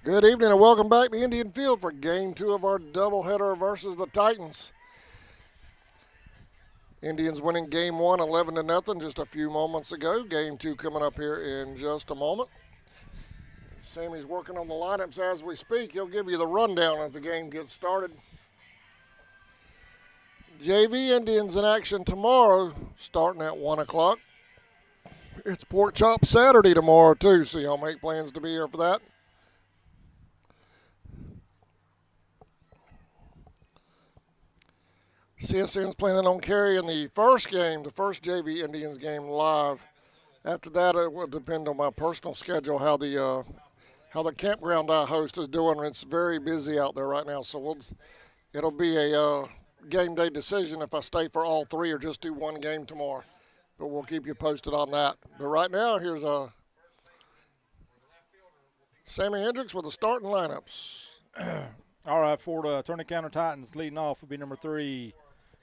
Good evening and welcome back to Indian Field for Game 2 of our doubleheader versus the Titans. Indians winning Game 1 11 to nothing just a few moments ago. Game 2 coming up here in just a moment. Sammy's working on the lineups as we speak. He'll give you the rundown as the game gets started. JV Indians in action tomorrow starting at 1 o'clock. It's Pork Chop Saturday tomorrow too, so y'all make plans to be here for that. CSN's planning on carrying the first JV Indians game live. After that, it will depend on my personal schedule how the campground I host is doing. It's very busy out there right now, so it'll be a game day decision if I stay for all three or just do one game tomorrow. But we'll keep you posted on that. But right now, here's Sammy Hendricks with the starting lineups. All right, for the Turner County Titans, leading off will be number 3,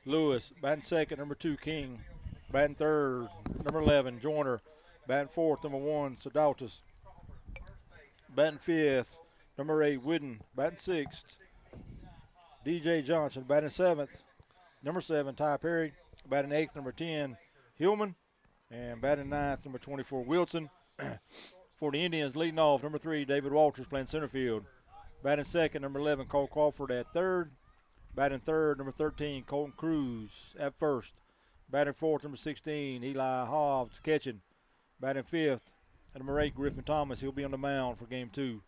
Lewis. Batting second, number 2, King. Batting third, number 11, Joyner. Batting fourth, number 1, Sadautis. Batting fifth, number 8, Whidden. Batting sixth, DJ Johnson. Batting seventh, number 7, Ty Perry. Batting eighth, number 10, Hillman. And batting ninth, number 24, Wilson. For the Indians, leading off, number 3, David Walters, playing center field. Batting second, number 11, Cole Crawford at third. Batting third, number 13, Colton Cruz at first. Batting fourth, number 16, Eli Hobbs catching. Batting fifth, number 8, Griffin Thomas. He'll be on the mound for game 2.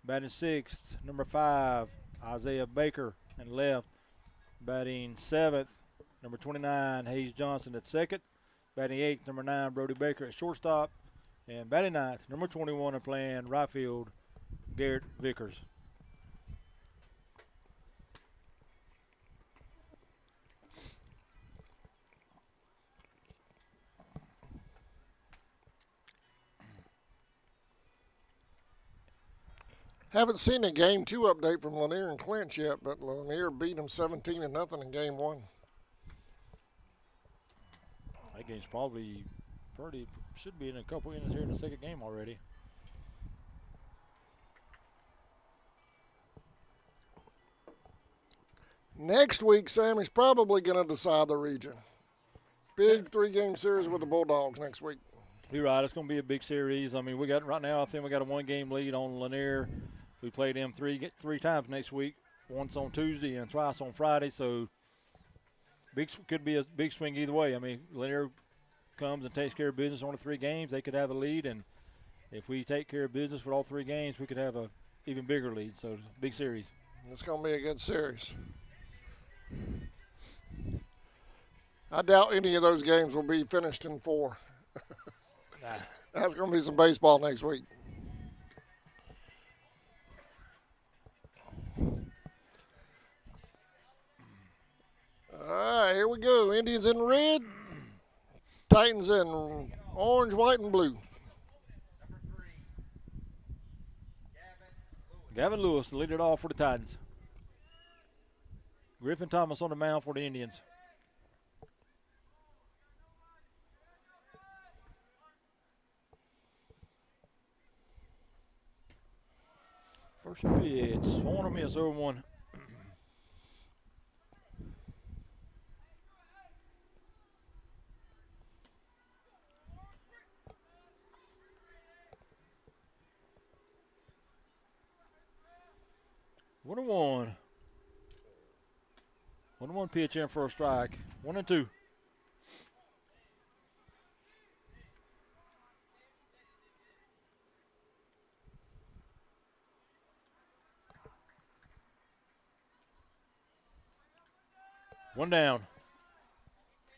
Batting sixth, number 5, Isaiah Baker and left. Batting seventh, number 29, Hayes Johnson at second. Batting eighth, number 9, Brody Baker at shortstop. And batting ninth, number 21, and playing right field, Garrett Vickers. Haven't seen a Game 2 update from Lanier and Clinch yet, but Lanier beat them 17 to nothing in Game 1. That game's probably should be in a couple innings here in the second game already. Next week, Sammy's probably going to decide the region. Big 3-game series with the Bulldogs next week. You're right. It's going to be a big series. I mean, right now, I think we got a 1-game lead on Lanier. We play them three times next week. Once on Tuesday and twice on Friday. So, could be a big swing either way. I mean, Lanier comes and takes care of business on the 3 games. They could have a lead, and if we take care of business with all 3 games, we could have a even bigger lead. So, big series. It's going to be a good series. I doubt any of those games will be finished in 4. That's going to be some baseball next week. All right, here we go. Indians in red, Titans in orange, white, and blue. Gavin Lewis to lead it off for the Titans. Griffin Thomas on the mound for the Indians. First pitch, swung on miss, 0-1. One and one. 1-1 pitch in for a strike. 1-2. One down.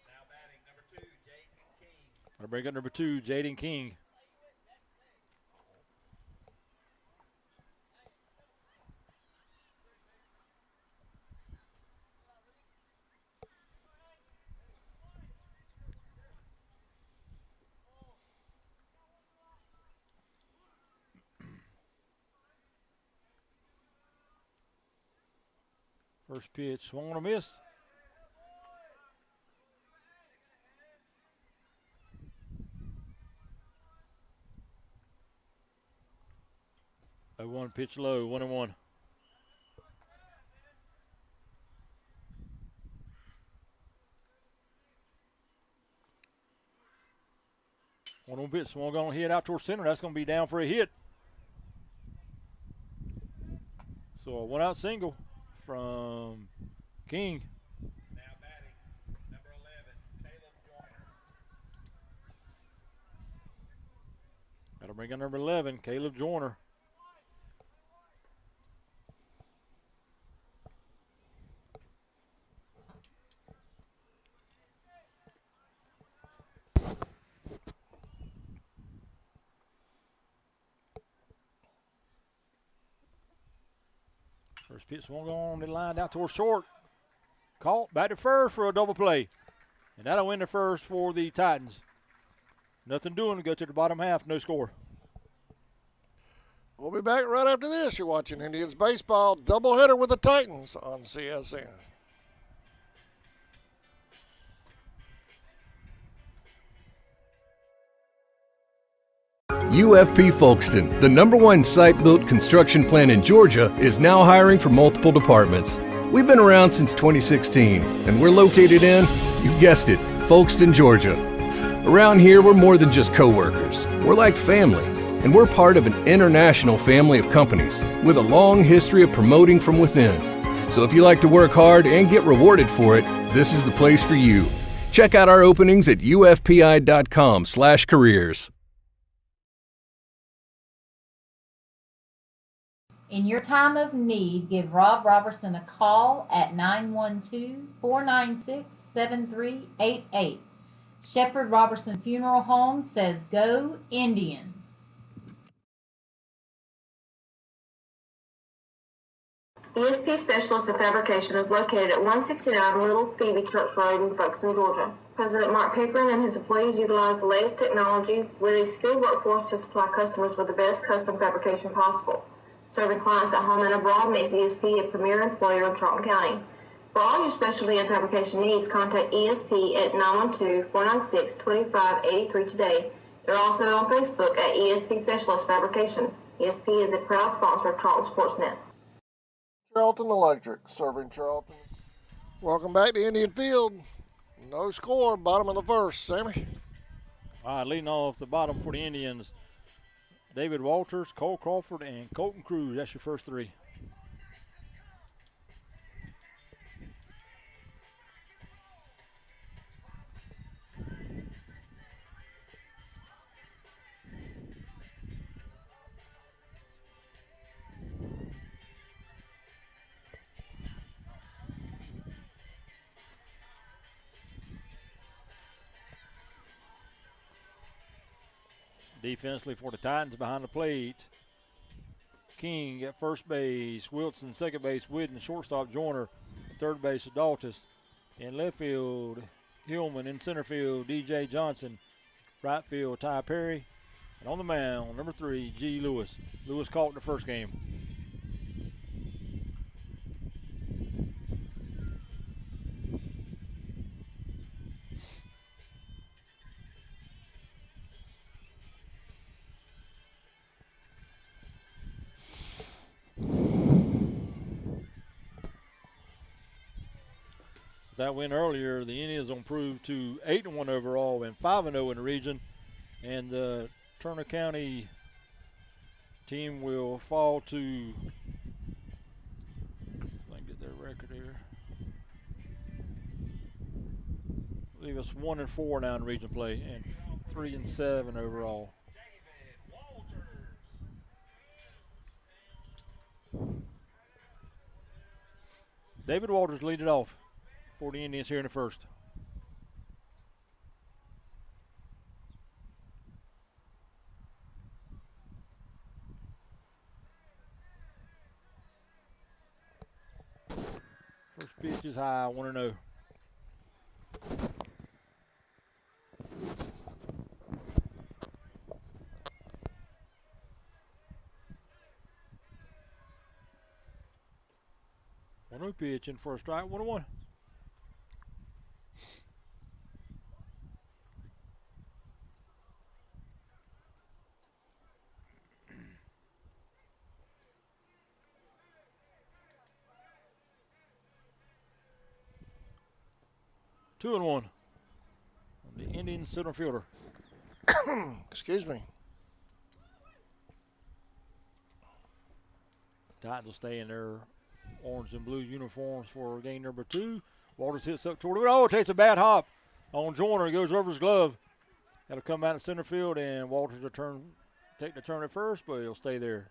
Now batting number 2, Jaden King. Gonna bring up number 2, Jaden King. First pitch, swung on a miss. 0-1 pitch low, 1-1. One pitch, swung on hit out towards center. That's going to be down for a hit. So a one-out single from King. Now batting, number 11, Caleb Joyner. Got to bring in number 11, Caleb Joyner. First pitch swung on the line out towards short. Caught, back to first for a double play. And that'll win the first for the Titans. Nothing doing to go to the bottom half, no score. We'll be back right after this. You're watching Indians Baseball doubleheader with the Titans on CSN. UFP Folkestone, the #1 site-built construction plant in Georgia, is now hiring for multiple departments. We've been around since 2016, and we're located in, you guessed it, Folkestone, Georgia. Around here, we're more than just co-workers. We're like family, and we're part of an international family of companies with a long history of promoting from within. So if you like to work hard and get rewarded for it, this is the place for you. Check out our openings at ufpi.com/careers. In your time of need, give Rob Robertson a call at 912-496-7388. Shepherd Robertson Funeral Home says, "Go Indians." ESP Specialist in Fabrication is located at 169 Little Phoebe Church Road in Folkestone, Georgia. President Mark Pickering and his employees utilize the latest technology with a skilled workforce to supply customers with the best custom fabrication possible. Serving clients at home and abroad makes ESP a premier employer in Charlton County. For all your specialty and fabrication needs, contact ESP at 912-496-2583 today. They're also on Facebook at ESP Specialist Fabrication. ESP is a proud sponsor of Charlton Sportsnet. Charlton Electric, serving Charlton. Welcome back to Indian Field. No score, bottom of the first. Sammy? All right, leading off the bottom for the Indians, David Walters, Cole Crawford, and Colton Cruz. That's your first three. Defensively for the Titans behind the plate, King at first base, Wilson second base, Whidden, shortstop Joyner, third base Adaltis, in left field Hillman, in center field DJ Johnson, right field Ty Perry, and on the mound number 3 G. Lewis. Lewis caught in the first game. That win earlier, the Indians improved to 8-1 overall and 5-0 in the region, and the Turner County team will fall to, so I can get their record here, I believe it's 1-4 now in region play and 3-7 overall. David Walters lead it off for the Indians here in the first. First pitch is high, 1-0. One-0 pitch in for a strike, 1-1. 2-1. The Indian center fielder. Excuse me. Titans will stay in their orange and blue uniforms for game number 2. Walters hits up toward it. Oh, it takes a bad hop on Joyner. It goes over his glove. That'll come out in center field, and Walters will take the turn at first, but he'll stay there.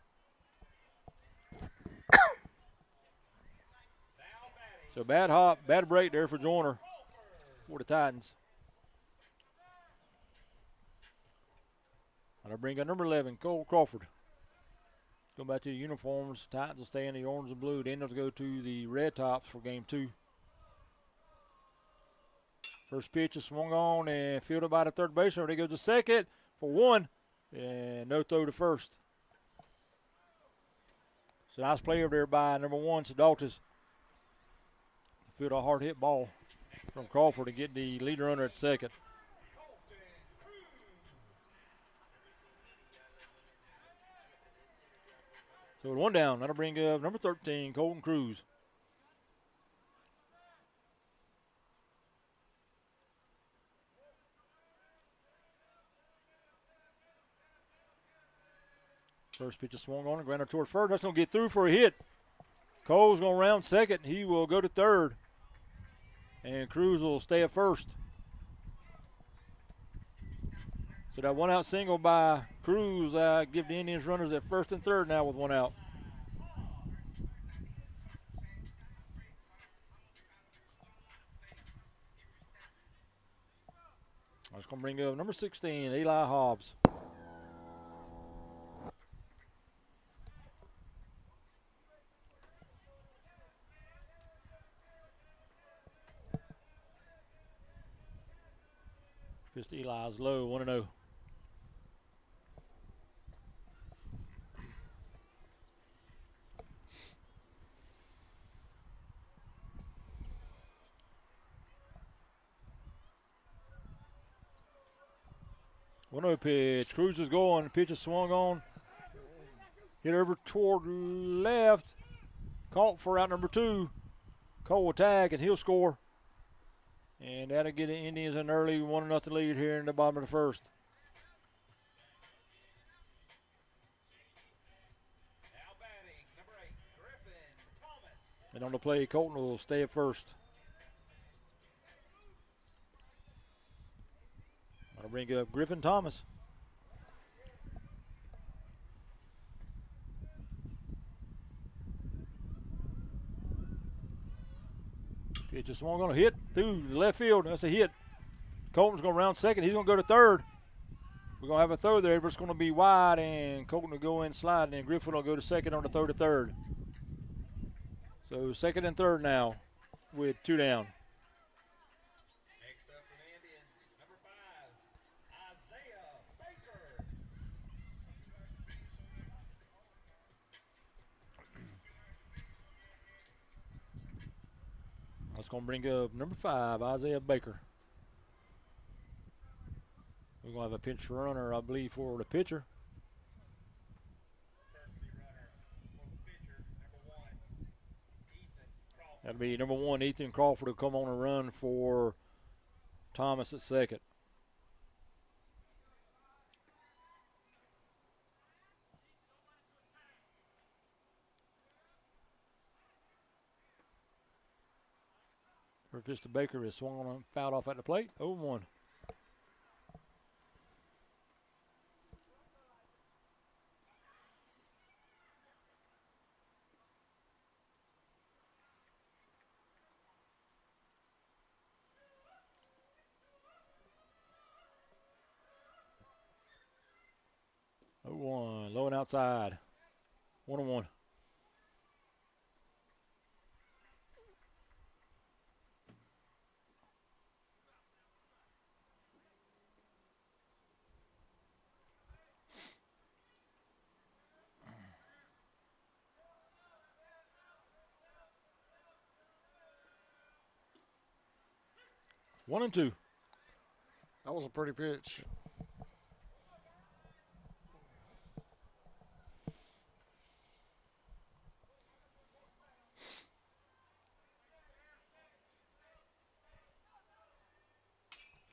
So bad hop, bad break there for Joyner for the Titans. And I bring up number 11, Cole Crawford. Go back to the uniforms. Titans will stay in the orange and blue. The Indians will go to the red tops for game 2. First pitch is swung on and fielded by the third baseman. They go to second for 1, and no throw to first. So nice play over there by number 1, Sadaltis. Field a hard hit ball from Crawford to get the leader runner at second. So with 1 down, that'll bring up number 13, Colton Cruz. First pitch is swung on and grounded toward first. That's going to get through for a hit. Cole's going to round second. He will go to third. And Cruz will stay at first. So that 1-out single by Cruz give the Indians runners at first and third now with 1 out. That's going to bring up number 16, Eli Hobbs. Just Eli's low, 1-0. Pitch. Cruz is going. Pitch is swung on. Hit over toward left. Caught for out number 2. Cole will tag and he'll score. And that'll get the Indians an early 1-0 lead here in the bottom of the first. Now batting, number 8, Griffin Thomas. And on the play, Colton will stay at first. That'll bring up Griffin Thomas. Pitch is swung on a hit through the left field. That's a hit. Colton's going to round second. He's going to go to third. We're going to have a throw there, but it's going to be wide, and Colton will go in sliding, and Griffin will go to second on the throw to third. So second and third now with 2 down. Next up for the Indians, number 5, Isaiah Baker. That's going to bring up number 5, Isaiah Baker. We're going to have a pinch runner, I believe, for the pitcher. Courtesy runner for the pitcher, number 1, Ethan Crawford. That'll be number 1, Ethan Crawford, will come on and run for Thomas at second. First pitch to Baker is swung on and fouled off at the plate. 0-1. Low and outside. 1-1. One and two. That was a pretty pitch.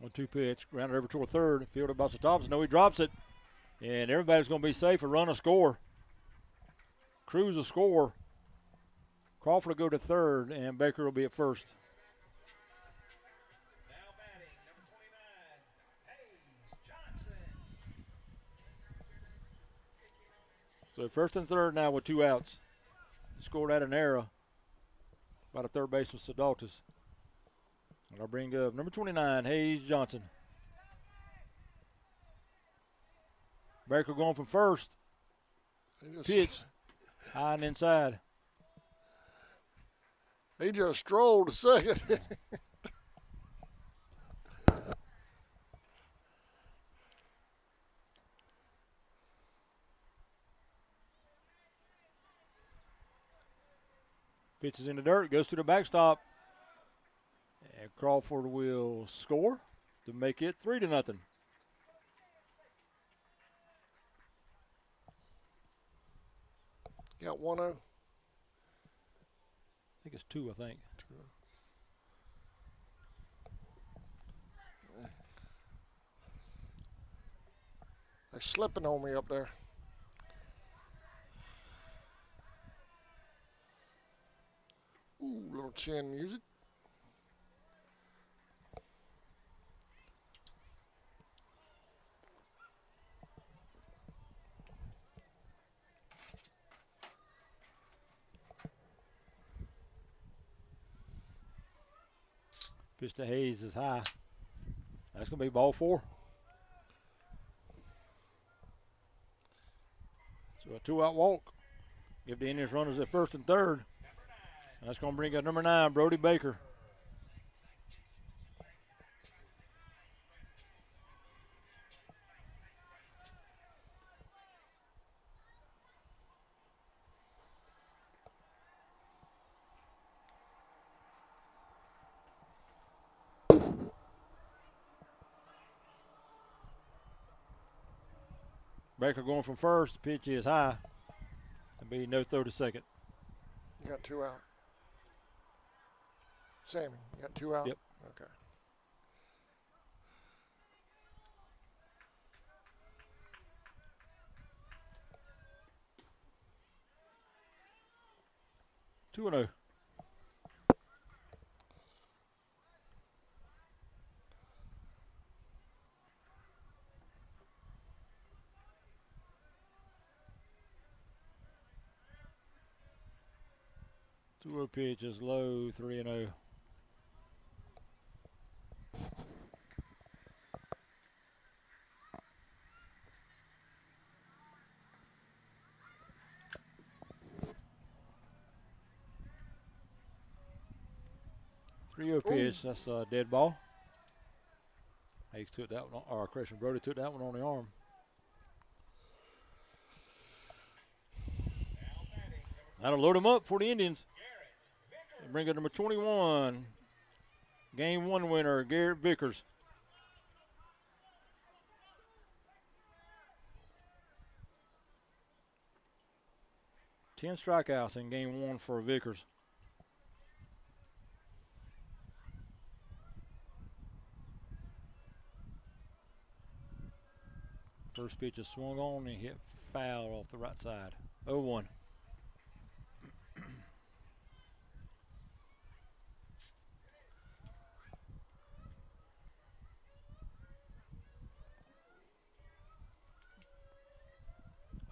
1-2 pitch, grounded over toward third, fielded by Thompson. No, he drops it, and everybody's going to be safe. A run, a score. Cruz will score. Crawford will go to third, and Baker will be at first. Now batting, number 29, Hayes Johnson. So first and third now with 2 outs. He scored at an error by the third baseman, Sadaltis. And I'll bring up number 29, Hayes Johnson. Baker going from first. Pitch. High and inside. He just strolled to second. Pitch is in the dirt, goes to the backstop. And Crawford will score to make it 3-0. Got 1-0. I think it's 2, I think. They're slipping on me up there. Ooh, little chin music. Pitch to Hayes is high. That's going to be ball 4. So a 2-out walk. Give the Indians runners at first and third. And that's going to bring up number 9, Brody Baker. Baker going from first. The pitch is high. There'll be no throw to second. You got 2 out. Sammy, you got 2 out? Yep. Okay. Two and 0. Two pitch is low, 3-0. Pitch, that's a dead ball. Hayes took that one, or Christian Brody took that one on the arm. That'll load them up for the Indians. They bring up number 21, Game 1 winner, Garrett Vickers. Ten strikeouts in Game 1 for Vickers. First pitch is swung on and hit foul off the right side. 0-1.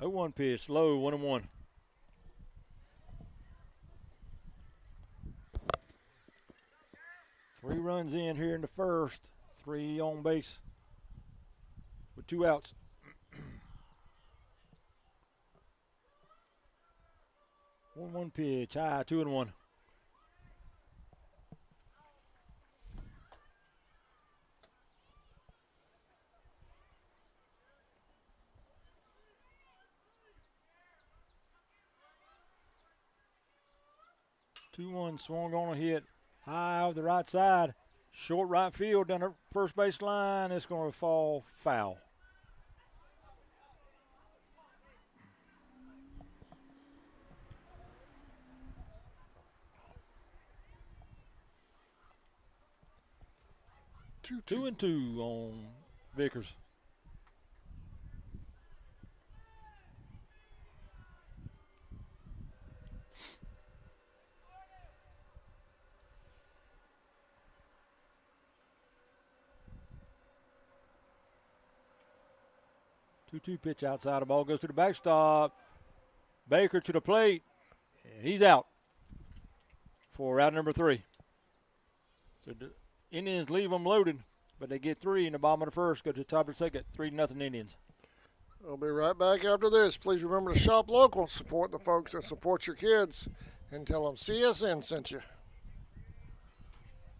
One pitch, low, 1-1. Three runs in here in the first. 3 on base with 2 outs. 1-1 pitch, high, 2-1. Swung on a hit high over the right side. Short right field down the first base line. It's going to fall foul. 2-2 on Vickers. Two pitch outside. The ball goes to the backstop. Baker to the plate, and he's out for out number 3. So the Indians leave them loaded, but they get 3 in the bottom of the first. Go to the top of the second. 3-0 Indians. I'll be right back after this. Please remember to shop local, support the folks that support your kids, and tell them CSN sent you.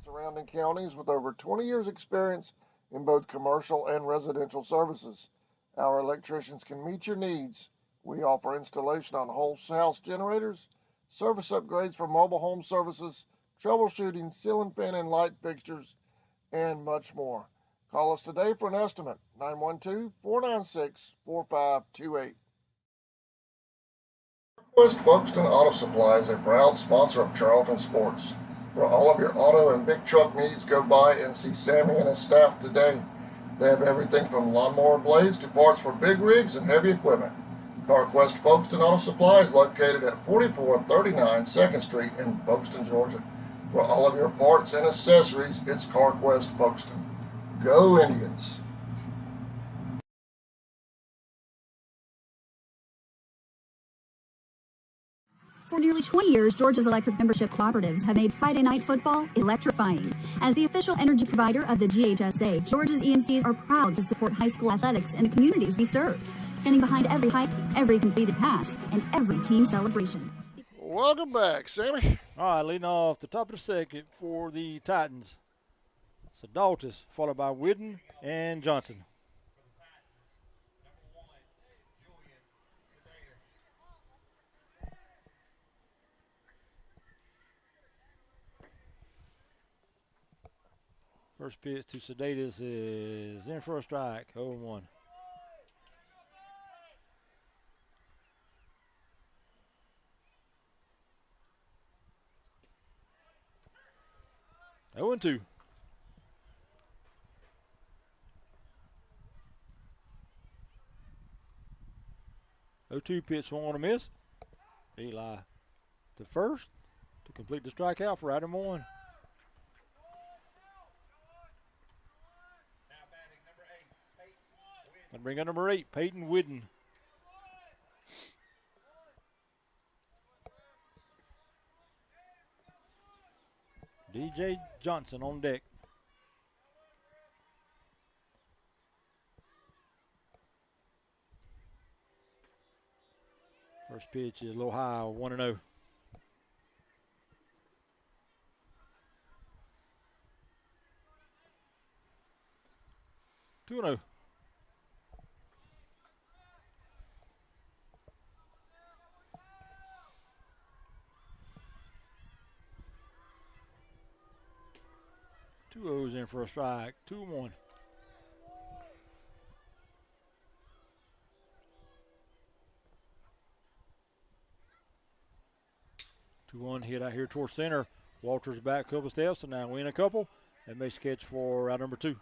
Surrounding counties with over 20 years experience in both commercial and residential services. Our electricians can meet your needs. We offer installation on whole house generators, service upgrades for mobile home services, troubleshooting, ceiling fan and light fixtures, and much more. Call us today for an estimate, 912-496-4528. West Folkestone Auto Supply is a proud sponsor of Charlton Sports. For all of your auto and big truck needs, go by and see Sammy and his staff today. They have everything from lawnmower blades to parts for big rigs and heavy equipment. CarQuest Folkestone Auto Supply is located at 4439 2nd Street in Folkestone, Georgia. For all of your parts and accessories, it's CarQuest Folkestone. Go Indians! For nearly 20 years, Georgia's electric membership cooperatives have made Friday night football electrifying. As the official energy provider of the GHSA, Georgia's EMCs are proud to support high school athletics in the communities we serve, standing behind every hike, every completed pass, and every team celebration. Welcome back, Sammy. All right, leading off the top of the second for the Titans. Sadaltis, followed by Whidden and Johnson. First pitch to Sedatus is in for a strike, 0-1. Oh and 2. Oh, 2 pitch swung on a miss. Eli to first to complete the strikeout for item 1. And bring up number 8, Peyton Whidden. DJ Johnson on deck. First pitch is a little high, 1-0. Two and 0. Two O's in for a strike. 2-1. Two-one hit out here towards center. Walters back a couple steps, so now win a couple and makes the catch for out number 2.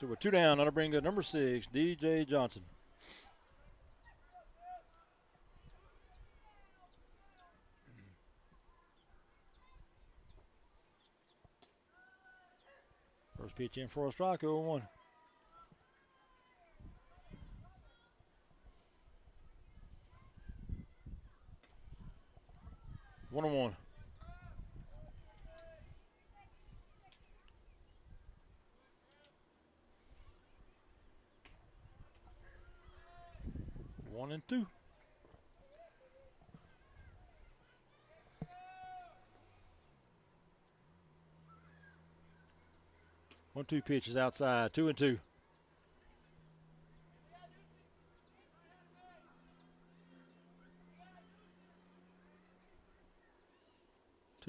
So we're 2 down. That'll bring up number 6, DJ Johnson. First pitch in for a strike, 0-1. One and 1. One and 2. One-two pitches outside. 2 and 2.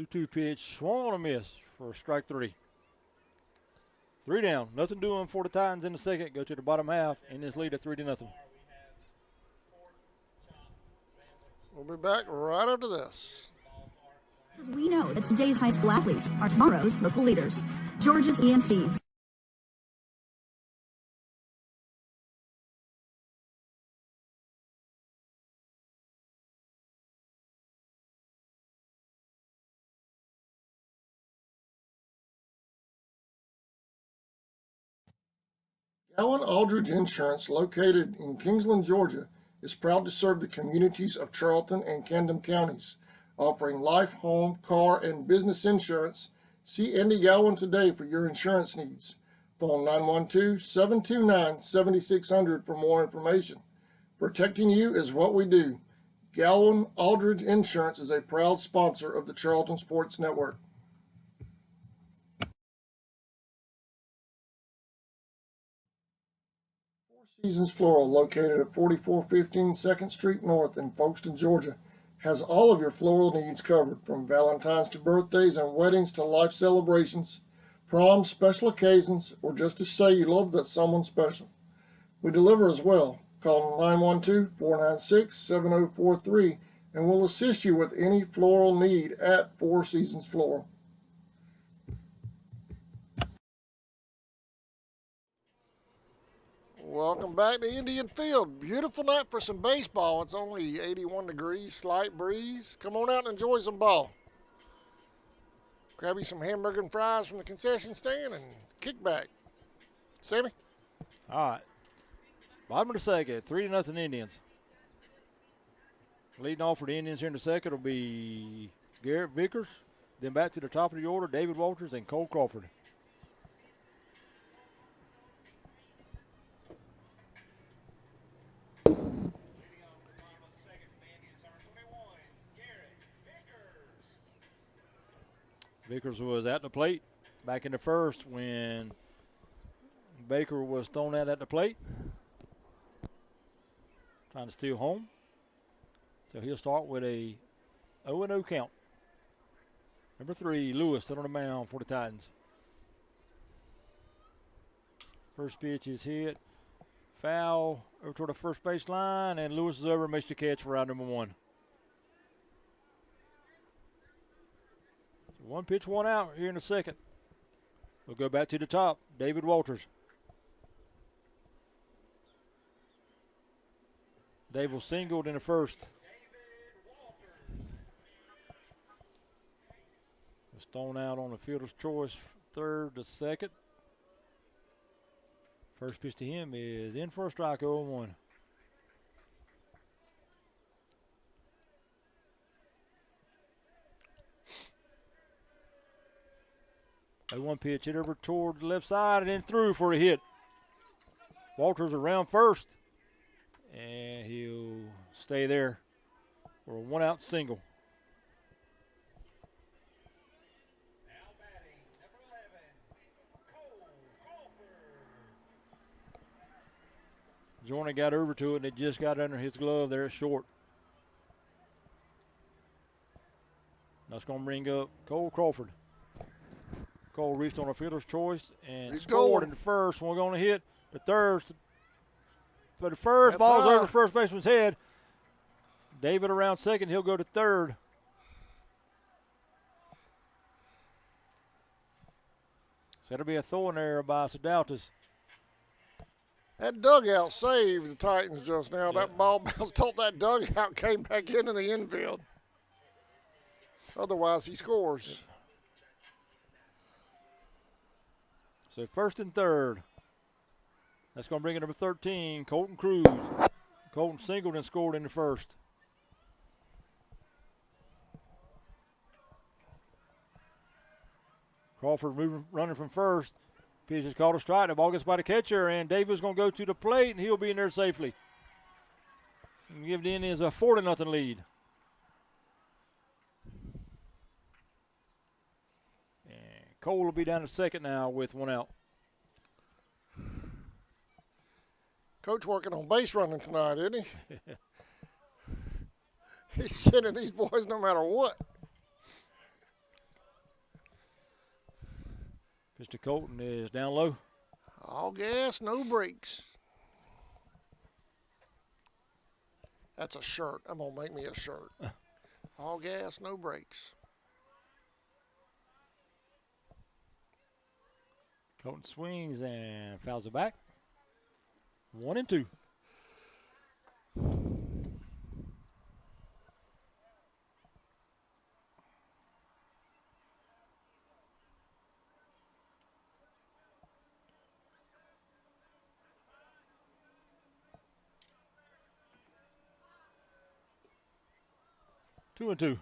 Two pitch, swung on a miss for strike 3. 3 down. Nothing doing for the Titans in the second. Go to the bottom half in this lead at 3-0. We'll be back right after this. Because we know that today's high school athletes are tomorrow's local leaders. Georgia's EMCs. Allen Aldridge Insurance, located in Kingsland, Georgia, is proud to serve the communities of Charlton and Camden counties, offering life, home, car, and business insurance. See Andy Gowan today for your insurance needs. Phone 912-729-7600 for more information. Protecting you is what we do. Gowan Aldridge Insurance is a proud sponsor of the Charlton Sports Network. Seasons Floral, located at 4415 2nd Street North in Folkestone, Georgia, has all of your floral needs covered, from Valentine's to birthdays and weddings to life celebrations, proms, special occasions, or just to say you love that someone special. We deliver as well. Call 912-496-7043 and we'll assist you with any floral need at Four Seasons Floral. Welcome back to Indian Field. Beautiful night for some baseball. It's only 81 degrees, slight breeze. Come on out and enjoy some ball. Grab you some hamburger and fries from the concession stand and kick back. Sammy? All right. Bottom of the second, 3-0 Indians. Leading off for the Indians here in the second will be Garrett Vickers. Then back to the top of the order, David Walters and Cole Crawford. Vickers was at the plate back in the first when Baker was thrown out at the plate, trying to steal home. So he'll start with a 0-0 count. Number 3, Lewis, still on the mound for the Titans. First pitch is hit. Foul over toward the first base line, and Lewis is over and makes the catch for out number 1. One pitch, one out here in the second. We'll go back to the top. David Walters. Dave was singled in the first. Was thrown out on the fielder's choice, third to second. First pitch to him is in for a strike, 0-1. A 1 pitch hit over toward the left side and then through for a hit. Walters around first, and he'll stay there for a 1-out single. Now batting, number 11, Cole Crawford. Jordan got over to it, and it just got under his glove there at short. That's going to bring up Cole Crawford. Cole reached on a fielder's choice and scored in the first. We're going to hit the third. For the first, ball's over the first baseman's head. David around second. He'll go to third. So that'll be a throwing error by Sadautas. That dugout saved the Titans just now. Yeah. That ball bounced off that dugout, came back into the infield. Otherwise, he scores. So first and third. That's going to bring in number 13, Colton Cruz. Colton singled and scored in the first. Crawford running from first. Pitch is called a strike. The ball gets by the catcher, and Davis going to go to the plate, and he'll be in there safely. And give the Indians a 4-0 lead. Cole will be down to second now with 1 out. Coach working on base running tonight, isn't he? He's sending these boys no matter what. Mr. Colton is down low. All gas, no brakes. That's a shirt. I'm going to make me a shirt. All gas, no brakes. Colton swings and fouls it back. 1-2. Two and two.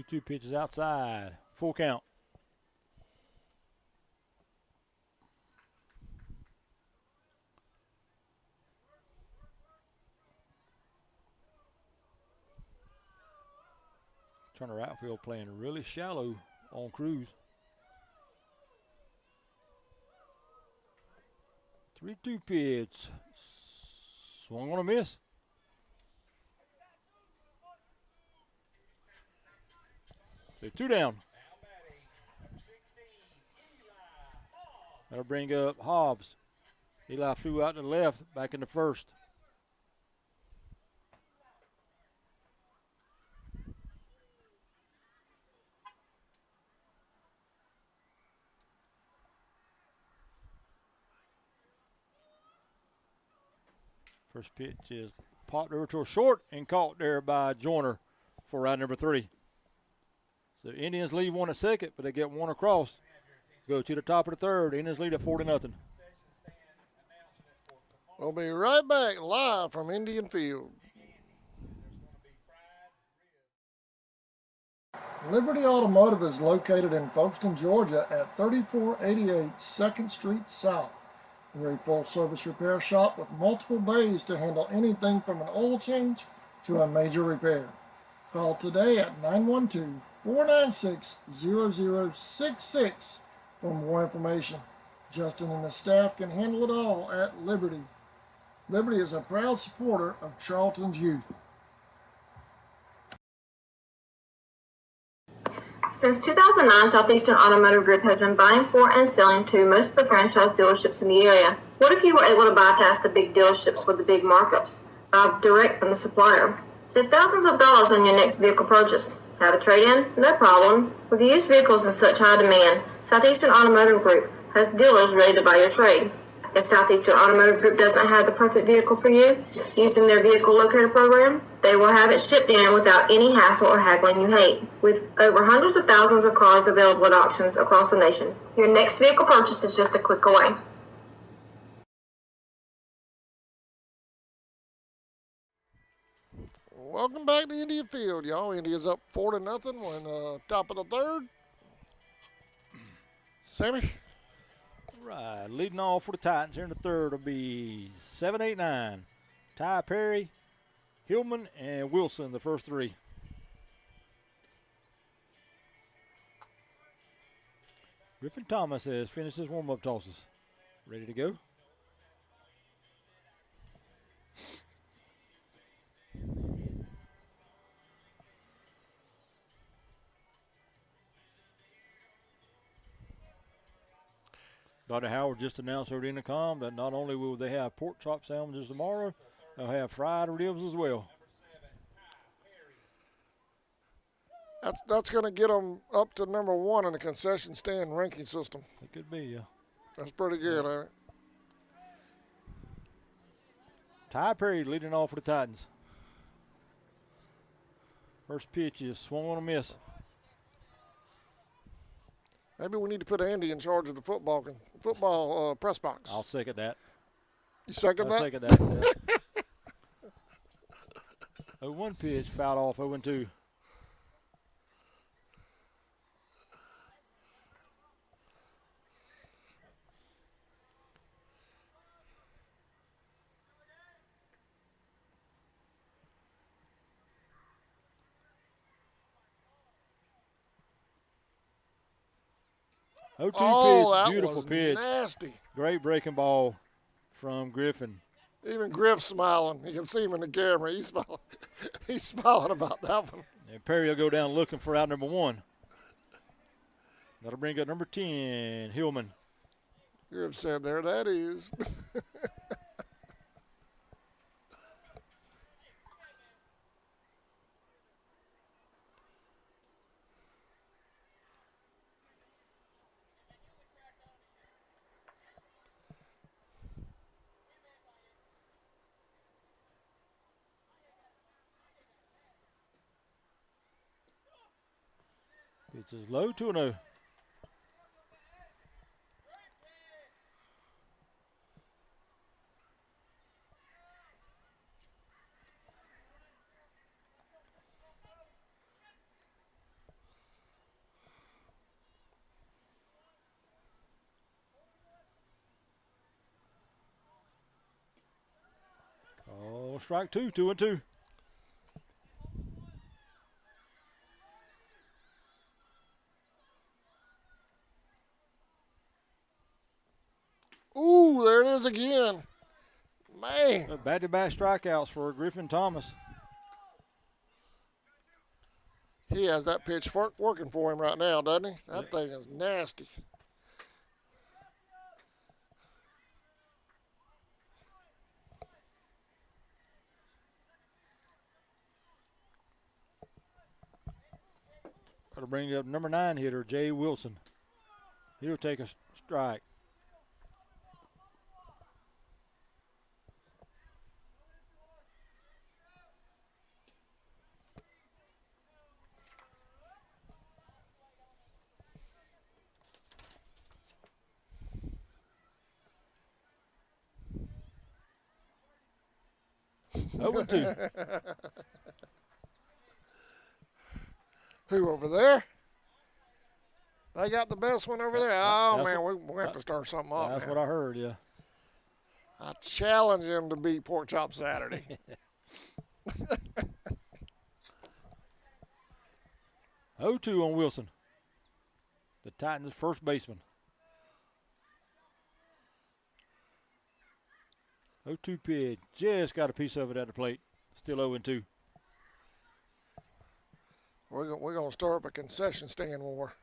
Two pitches outside. Full count. Turner outfield playing really shallow on Cruz. 3-2 pitch. Swung on a miss. So 2 down. That'll bring up Hobbs. Eli flew out to the left, back in the first. First pitch is popped over to a short and caught there by Joyner for round number 3. So Indians leave one at second, but they get one across. Go to the top of the third. Indians lead at 4-0. We'll be right back live from Indian Field. Liberty Automotive is located in Folkestone, Georgia at 3488 2nd Street South. We're a full-service repair shop with multiple bays to handle anything from an oil change to a major repair. Call today at 912-496-0066 for more information. Justin and the staff can handle it all at Liberty. Liberty is a proud supporter of Charlton's youth. Since 2009, Southeastern Automotive Group has been buying for and selling to most of the franchise dealerships in the area. What if you were able to bypass the big dealerships with the big markups? Buy direct from the supplier. Save thousands of dollars on your next vehicle purchase. Have a trade-in? No problem. With used vehicles in such high demand, Southeastern Automotive Group has dealers ready to buy your trade. If Southeastern Automotive Group doesn't have the perfect vehicle for you, using their vehicle locator program, they will have it shipped in without any hassle or haggling you hate. With over hundreds of thousands of cars available at auctions across the nation, your next vehicle purchase is just a click away. Welcome back to Indian Field, y'all. India's up 4-0. We're in the top of the third. Sammy? Right, leading off for the Titans here in the third will be 7, 8, 9. Ty Perry, Hillman, and Wilson, the first 3. Griffin Thomas has finished his warm-up tosses. Ready to go? Dr. Howard just announced over the intercom that not only will they have pork chop sandwiches tomorrow, they'll have fried ribs as well. That's going to get them up to number 1 in the concession stand ranking system. It could be, yeah. That's pretty good, ain't it? Ty Perry leading off for the Titans. First pitch is swung on a miss. Maybe we need to put Andy in charge of the football press box. I'll second that. You second that? I'll second that. Yeah. 0-1 pitch, fouled off, 0-2. Oh, pitch, that beautiful was pitch. nasty. Great breaking ball from Griffin. Even Griff's smiling. You can see him in the camera. He's smiling. He's smiling about that one. And Perry will go down looking for out number 1. That'll bring up number 10, Hillman. Griff said, there that is. Pitch is low, 2-0. Oh, strike 2, 2-2. Ooh, there it is again. Man. Back-to-back strikeouts for Griffin Thomas. He has that pitch working for him right now, doesn't he? That thing is nasty. That'll bring up number 9 hitter, Jay Wilson. He'll take a strike. Over 2. Who over there? They got the best one over there. Oh, That's man, we have to start something up. That's man. what I heard, yeah. I challenge him to beat Pork Chop Saturday. 0-2 on Wilson, the Titans' first baseman. 0-2 pitch. Just got a piece of it at the plate. Still 0-2. We're going to start up a concession stand war.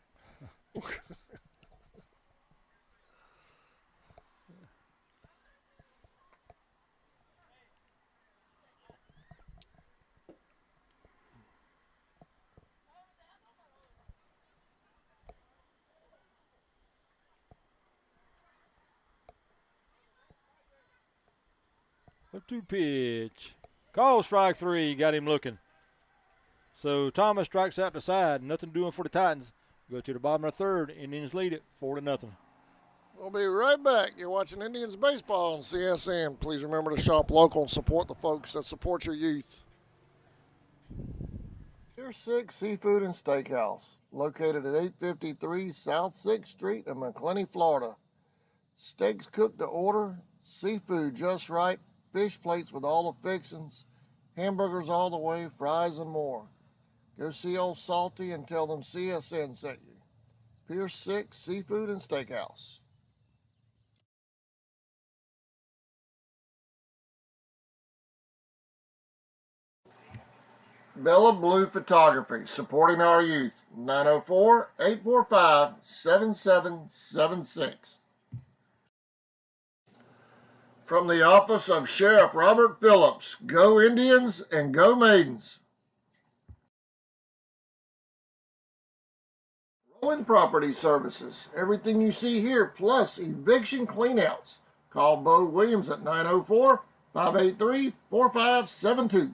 0-2 pitch. Call strike 3. Got him looking. So Thomas strikes out the side. Nothing doing for the Titans. Go to the bottom of the third. Indians lead it 4-0. We'll be right back. You're watching Indians Baseball on CSN. Please remember to shop local and support the folks that support your youth. Pier 6 Seafood and Steakhouse, located at 853 South 6th Street in McClenny, Florida. Steaks cooked to order, seafood just right, fish plates with all the fixings, hamburgers all the way, fries and more. Go see old Salty and tell them CSN sent you. Pier 6 Seafood and Steakhouse. Bella Blue Photography, supporting our youth. 904-845-7776. From the office of Sheriff Robert Phillips, go Indians and go Maidens. Rolling Property Services, everything you see here, plus eviction cleanouts. Call Bo Williams at 904-583-4572.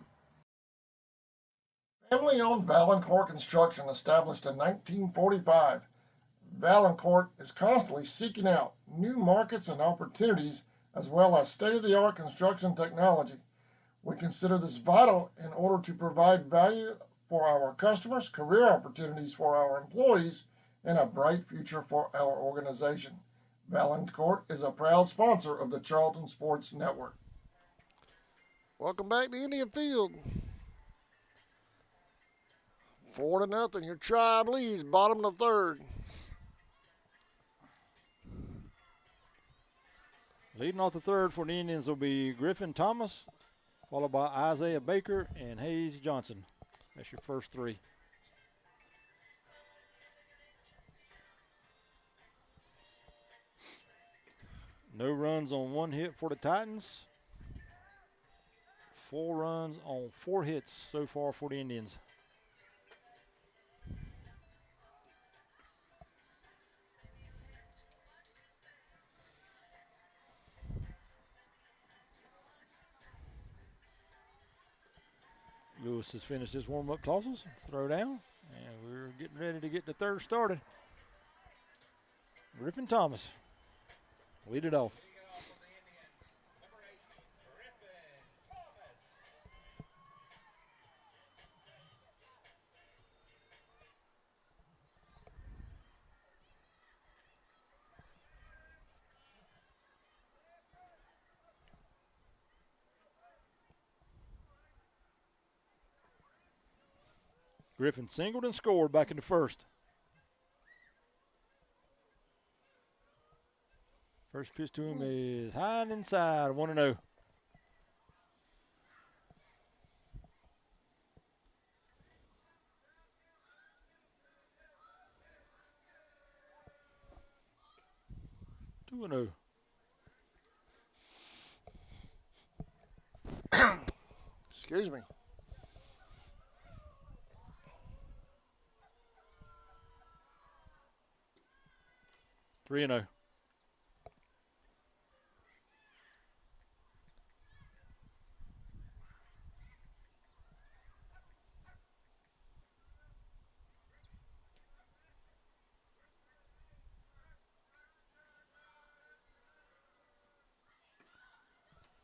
Family-owned Valancourt Construction, established in 1945. Valancourt is constantly seeking out new markets and opportunities, as well as state-of-the-art construction technology. We consider this vital in order to provide value for our customers, career opportunities for our employees, and a bright future for our organization. Valancourt is a proud sponsor of the Charlton Sports Network. Welcome back to Indian Field. 4-0, your Tribe leads, bottom of the third. Leading off the third for the Indians will be Griffin Thomas, followed by Isaiah Baker and Hayes Johnson. That's your first three. No runs on 1 hit for the Titans. 4 runs on 4 hits so far for the Indians. Lewis has finished his warm-up tosses, throw down, and we're getting ready to get the third started. Griffin Thomas, lead it off. Griffin singled and scored back in the first. First pitch to him is high and inside, 1-0. Two and 0. Excuse me. 3-0.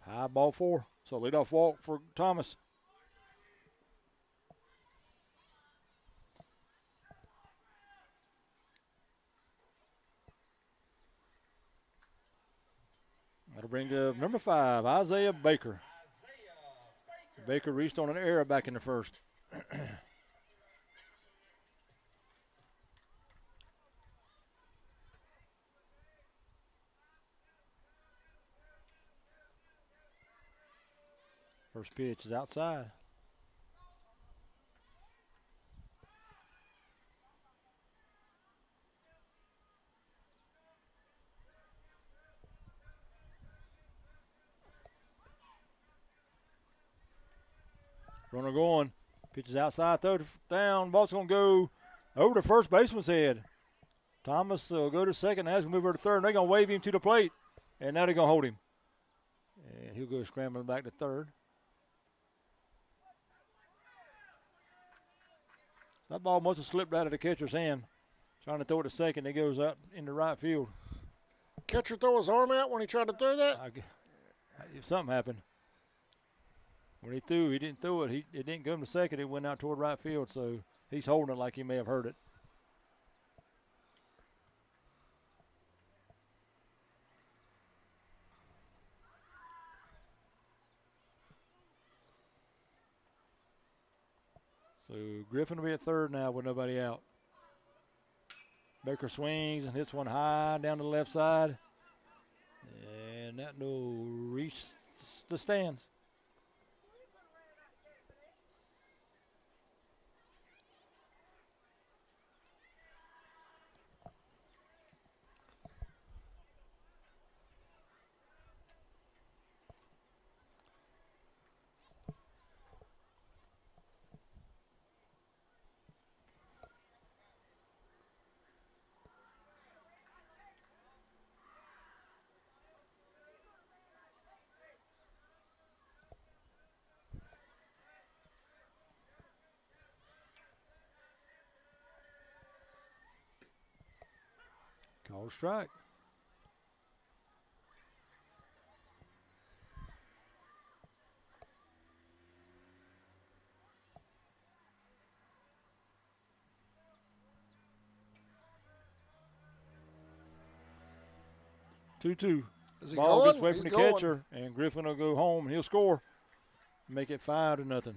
High ball 4. So leadoff walk for Thomas. That'll bring up number 5, Isaiah Baker. Baker reached on an error back in the first. First pitch is outside. Runner going. Pitches outside, throw down. Ball's going to go over to first baseman's head. Thomas will go to second. Now he's going to move over to third. And they're going to wave him to the plate. And now they're going to hold him. And he'll go scrambling back to third. That ball must have slipped out of the catcher's hand. Trying to throw it to second. It goes out into right field. Catcher throw his arm out when he tried to throw that? If something happened. When he threw, he didn't throw it. It didn't go to second. It went out toward right field, so he's holding it like he may have hurt it. So Griffin will be at third now with nobody out. Baker swings and hits one high down to the left side. And that will reach the stands. Call strike. Two. Is he Ball going? gets away He's from the going. catcher, and Griffin will go home, and he'll score. Make it 5-0.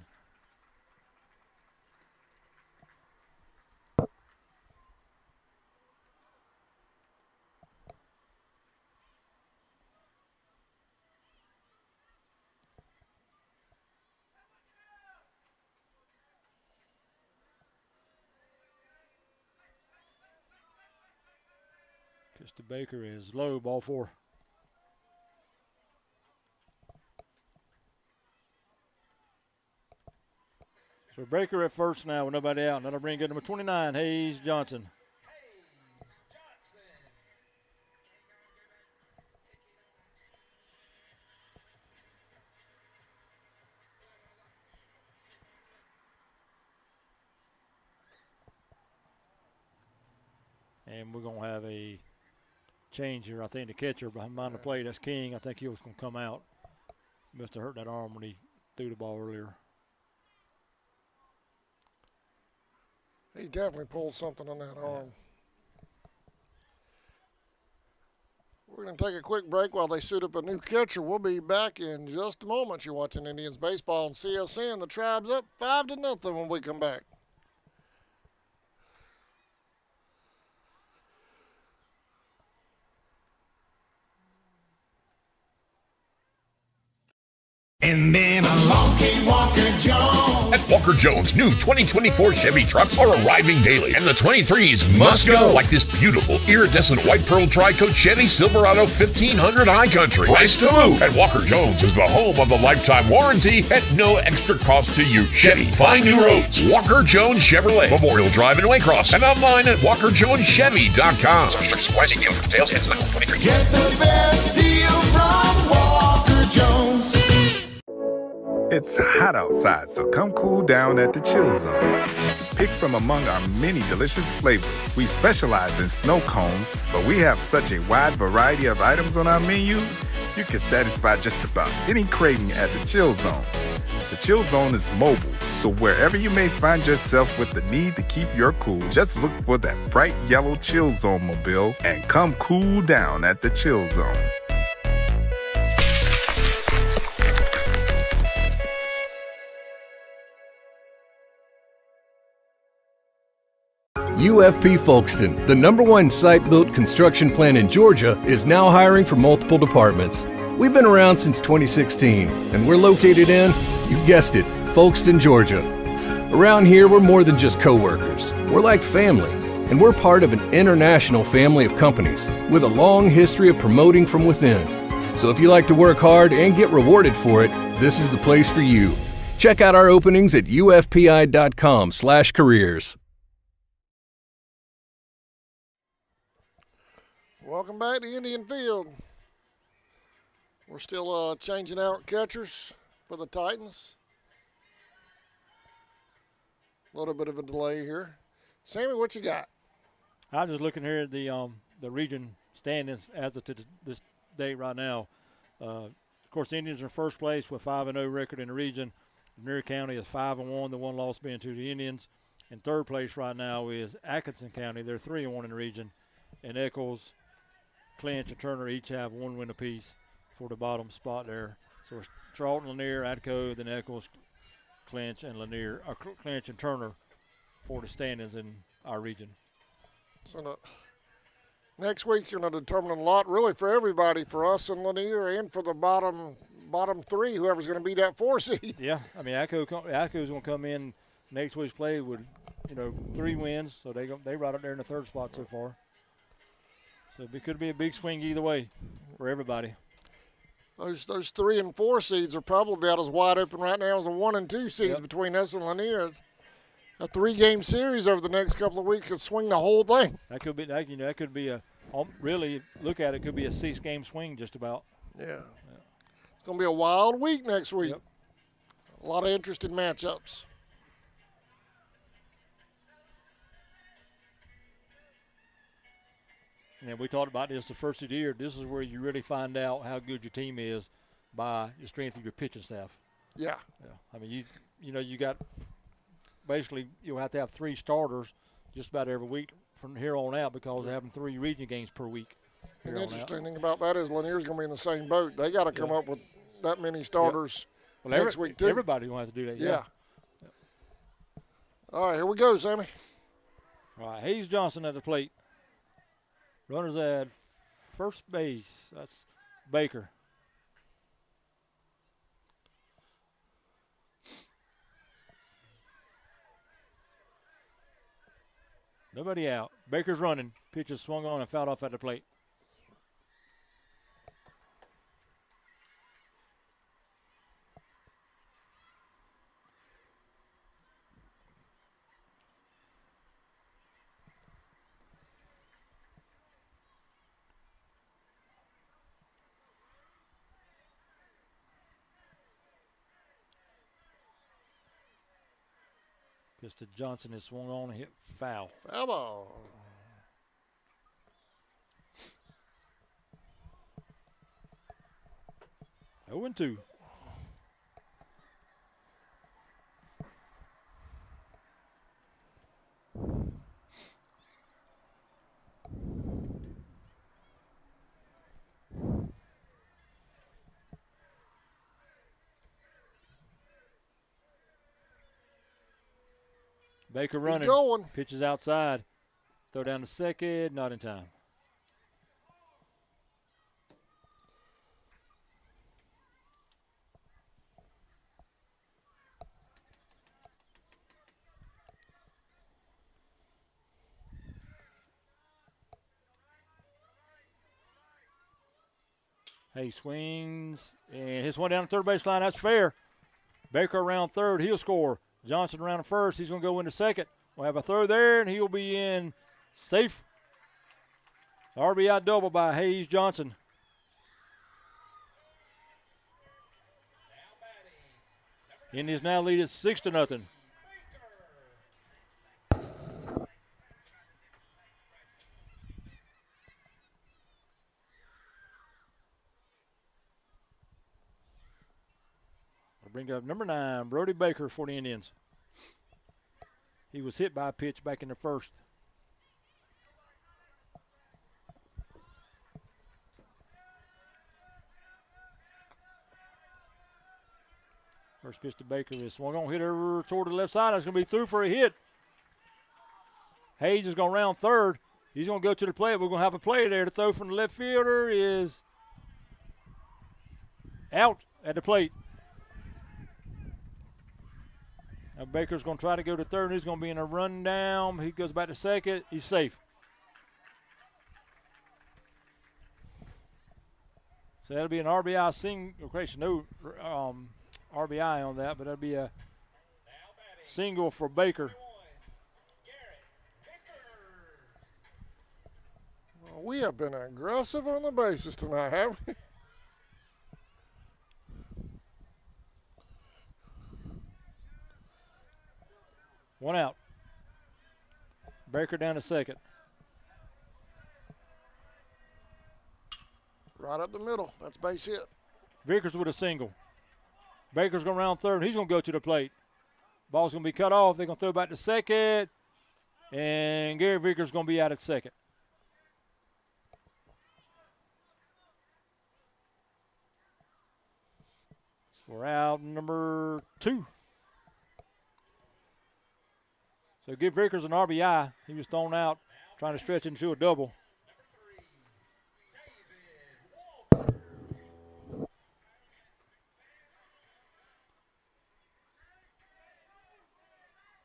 Pitch to Baker is low, ball 4. So Baker at first now with nobody out. That'll bring good number 29, Hayes Johnson. And we're going to have a change here. I think the catcher behind the plate, that's King. I think he was going to come out. Must have hurt that arm when he threw the ball earlier. He definitely pulled something on that arm. We're going to take a quick break while they suit up a new catcher. We'll be back in just a moment. You're watching Indians baseball on CSN. The Tribe's up 5-0 when we come back. And then along came Walker Jones. At Walker Jones' new 2024 Chevy trucks are arriving daily, and the 23s must go, like this beautiful iridescent white pearl tri-coat Chevy Silverado 1500 High Country. Price to move. And Walker Jones is the home of the lifetime warranty at no extra cost to you. Chevy, find new roads. Walker Jones Chevrolet, Memorial Drive in Waycross, and online at WalkerJonesChevy.com. Get the best deal from Walker Jones. It's hot outside, so come cool down at the Chill Zone. Pick from among our many delicious flavors. We specialize in snow cones, but we have such a wide variety of items on our menu, you can satisfy just about any craving at the Chill Zone. The Chill Zone is mobile, so wherever you may find yourself with the need to keep your cool, just look for that bright yellow Chill Zone mobile and come cool down at the Chill Zone. UFP Folkestone, the #1 site-built construction plant in Georgia, is now hiring for multiple departments. We've been around since 2016, and we're located in, you guessed it, Folkestone, Georgia. Around here, we're more than just co-workers. We're like family, and we're part of an international family of companies with a long history of promoting from within. So if you like to work hard and get rewarded for it, this is the place for you. Check out our openings at ufpi.com/careers. Welcome back to Indian Field. We're still changing out catchers for the Titans. A little bit of a delay here. Sammy, what you got? I'm just looking here at the region standings as of this date right now. Of course, the Indians are in first place with 5-0 record in the region. Lanier County is 5-1, the one loss being to the Indians. In third place right now is Atkinson County. They're 3-1 in the region. And Eccles, Clinch, and Turner each have one win apiece for the bottom spot there. So it's Charlton, Lanier, Atco, then Eccles, Clinch, and Lanier, Clinch and Turner for the standings in our region. So next week, you're going to determine a lot, really, for everybody, for us and Lanier, and for the bottom three, whoever's going to be that 4 seed. Yeah, I mean, Atco's going to come in next week's play with, 3 wins, so they right up there in the third spot so far. So it could be a big swing either way for everybody. Those 3 and 4 seeds are probably about as wide open right now as the 1 and 2 seeds between us and Lanier. A 3-game series over the next couple of weeks could swing the whole thing. That could be really look at it, could be a 6-game swing just about. Yeah. It's going to be a wild week next week. Yep. A lot of interesting matchups. And we talked about this the first of the year. This is where you really find out how good your team is by the strength of your pitching staff. Yeah. I mean, you got basically you'll have to have 3 starters just about every week from here on out because they're having 3 region games per week. And the interesting thing about that is Lanier's going to be in the same boat. They got to come up with that many starters next week too. Everybody's going to have to do that. Yeah. All right, here we go, Sammy. All right, Hayes Johnson at the plate. Runners at first base. That's Baker. Nobody out. Baker's running. Pitch is swung on and fouled off at the plate. Pitch to Johnson is swung on and hit foul. Foul ball. Oh and 2. Baker running. Going. Pitches outside. Throw down to second. Not in time. He swings and hits one down the third base line. That's fair. Baker around third. He'll score. Johnson around first. He's going to go into second. We'll have a throw there, and he'll be in safe. RBI double by Hayes Johnson. Indians now lead at 6-0. Bring up number 9, Brody Baker for the Indians. He was hit by a pitch back in the first. First pitch to Baker is swung on, hit over toward the left side. That's going to be through for a hit. Hayes is going to round third. He's going to go to the plate. We're going to have a play there. The throw from the left fielder is out at the plate. Now Baker's going to try to go to third. He's going to be in a run down. He goes back to second. He's safe. So that'll be an RBI single. No RBI on that, but that'll be a single for Baker. Well, we have been aggressive on the bases tonight, haven't we? One out. Baker down to second. Right up the middle. That's base hit. Vickers with a single. Baker's going to round third. He's going to go to the plate. Ball's going to be cut off. They're going to throw back to second. And Gary Vickers going to be out at second. We're out number 2. So give Vickers an RBI. He was thrown out trying to stretch into a double.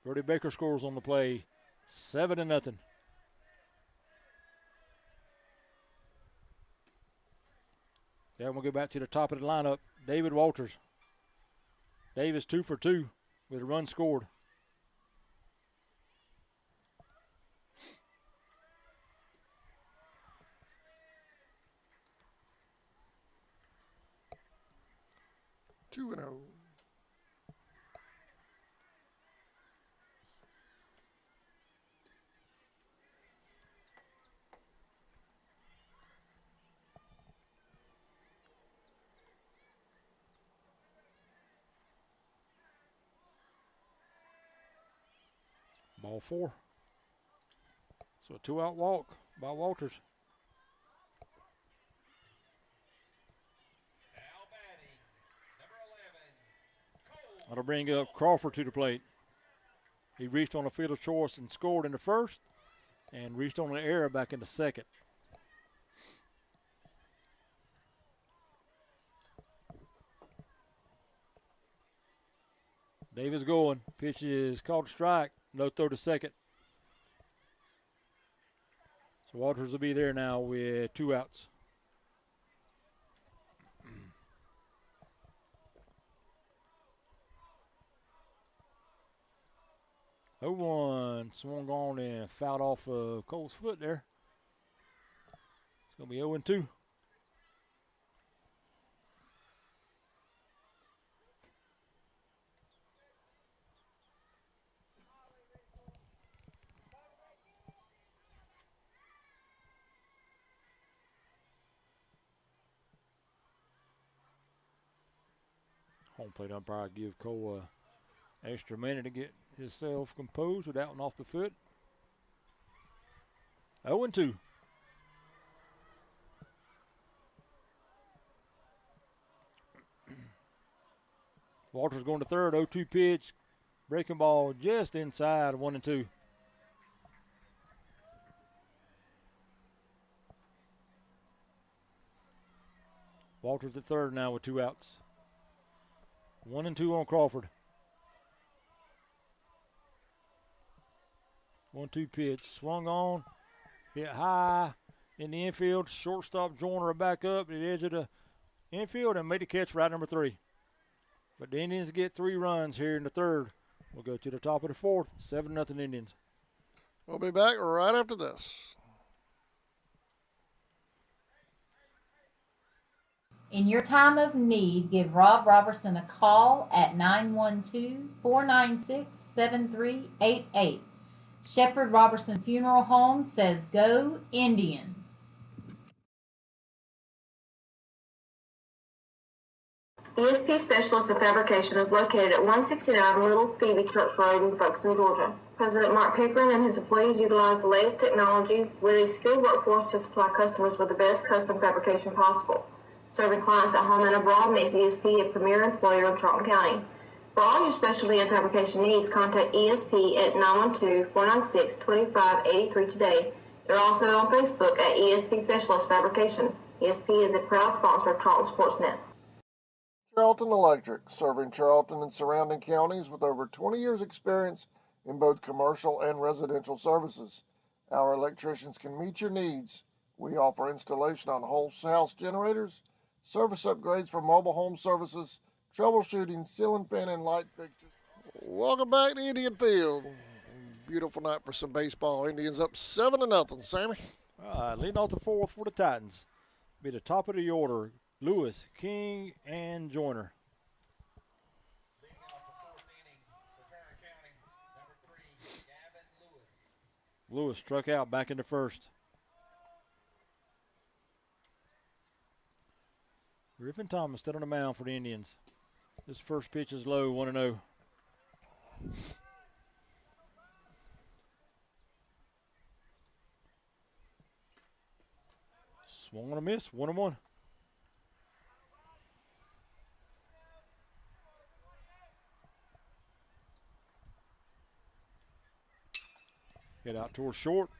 Brody Baker scores on the play, 7-0. Then we'll go back to the top of the lineup. David Walters. Dave is 2 for 2 with a run scored. Two and 0. Ball 4. So a 2-out walk by Walters. That'll bring up Crawford to the plate. He reached on a field of choice and scored in the first and reached on an error back in the second. Davis going. Pitch is called a strike. No throw to second. So Walters will be there now with 2 outs. Oh, 1 swung on and fouled off of Cole's foot there. It's going to be 0 and 2. Home plate umpire give Cole a extra minute to get himself composed with that one off the foot. 0-2. Walters going to third, 0-2 pitch. Breaking ball just inside, 1-2. Walters at third now with 2 outs. 1-2 on Crawford. 1-2 pitch. Swung on. Hit high in the infield. Shortstop Joyner back up at the edge of the infield and made the catch for out number 3. But the Indians get 3 runs here in the third. We'll go to the top of the fourth. 7-0 Indians. We'll be back right after this. In your time of need, give Rob Robertson a call at 912-496-7388. Shepherd Robertson Funeral Home says go Indians. ESP Specialist of Fabrication is located at 169 Little Phoebe Church Road in Folkestone, Georgia. President Mark Pickering and his employees utilize the latest technology with a skilled workforce to supply customers with the best custom fabrication possible. Serving clients at home and abroad makes ESP a premier employer in Charlton County. For all your specialty and fabrication needs, contact ESP at 912-496-2583 today. They're also on Facebook at ESP Specialist Fabrication. ESP is a proud sponsor of Charlton Sportsnet. Charlton Electric, serving Charlton and surrounding counties with over 20 years experience in both commercial and residential services. Our electricians can meet your needs. We offer installation on whole house generators, service upgrades for mobile home services, troubleshooting, ceiling fan and light fixtures. Welcome back to Indian Field. Beautiful night for some baseball. Indians up 7-0, Sammy. Leading off the fourth for the Titans. Be the top of the order. Lewis, King, and Joyner. Leading off the fourth inning for Turner County, number 3, Gavin Lewis. Lewis struck out back in the first. Griffin Thomas still on the mound for the Indians. This first pitch is low, 1-0. Swung on a miss, 1-1. Get out towards short.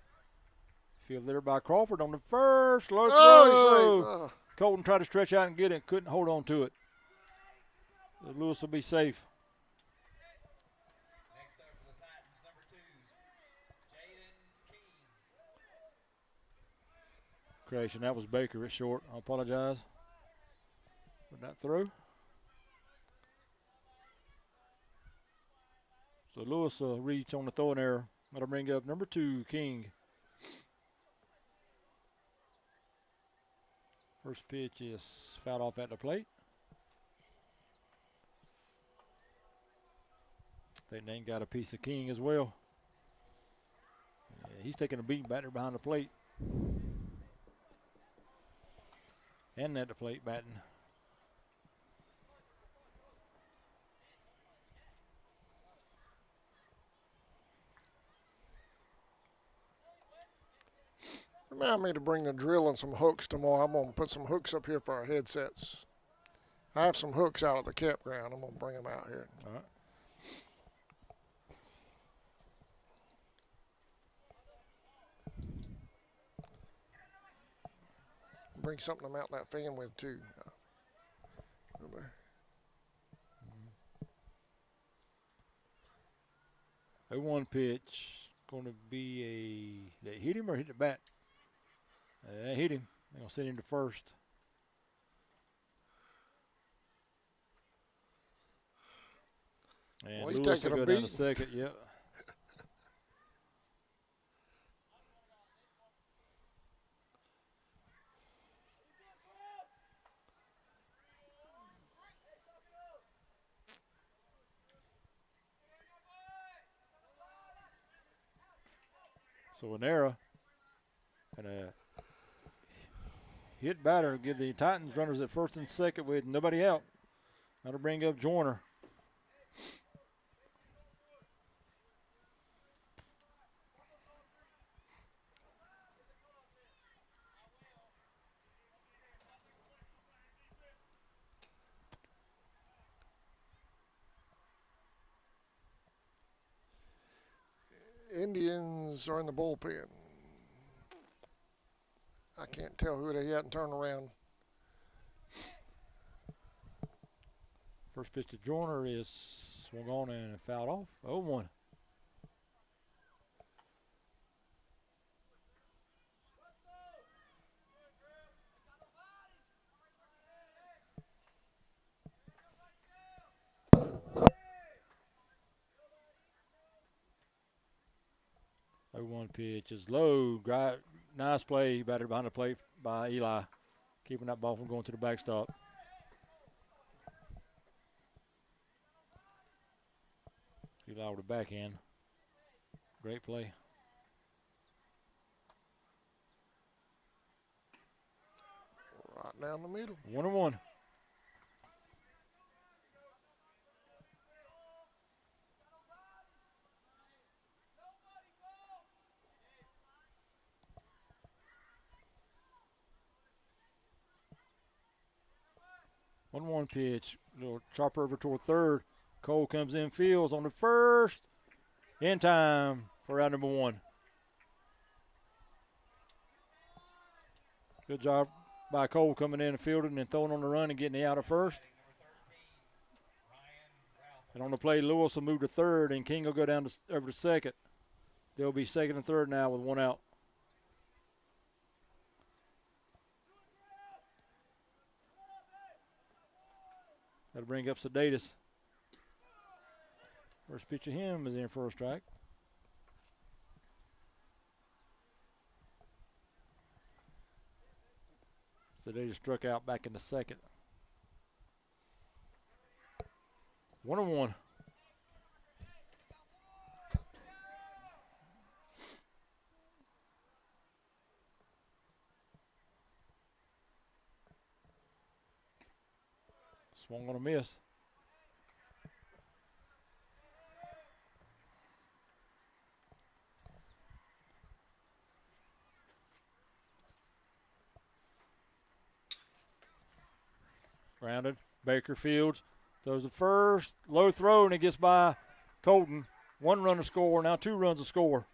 Field there by Crawford on the first. Low throw. Colton tried to stretch out and get it. Couldn't hold on to it. But Lewis will be safe. Next up for the Titans, number 2, Jaden King. Creation. That was Baker at short. I apologize for that throw. So Lewis will reach on the throwing error. That'll bring up number 2, King. First pitch is fouled off at the plate. They then got a piece of King as well. Yeah, he's taking a beating batter behind the plate. And at the plate batting. Remind me to bring the drill and some hooks tomorrow. I'm going to put some hooks up here for our headsets. I have some hooks out at the campground. I'm going to bring them out here. All right. Bring something to mount that fan with, too. Over. 0-1 pitch. Going to be a. They hit him or hit the bat? They hit him. They're going to send him to first. And Well, he's Lewis taking will a go down to beating. second. Yep. So an error and a hit batter give the Titans runners at first and second with nobody out. That'll bring up Joyner. Indians are in the bullpen. I can't tell who they hadn't turned around. First pitch to Joyner is swung on and fouled off. 0-1. One pitch is low. Nice play. Batted behind the plate by Eli, keeping that ball from going to the backstop. Eli with the backhand. Great play. Right down the middle. 1-1. One pitch, little chopper over toward third. Cole comes in, fields on the first. In time for round number 1. Good job by Cole coming in and fielding and throwing on the run and getting the out at first. And on the play, Lewis will move to third, and King will go down over to second. They'll be second and third now with 1 out. That'll bring up Sedatus. First pitch of him is in for a strike. Sedatus struck out back in the second. 1-1. Swung on a miss. Grounded. Baker fields. Throws the first. Low throw, and it gets by Colton. 1 run to score. Now 2 runs to score.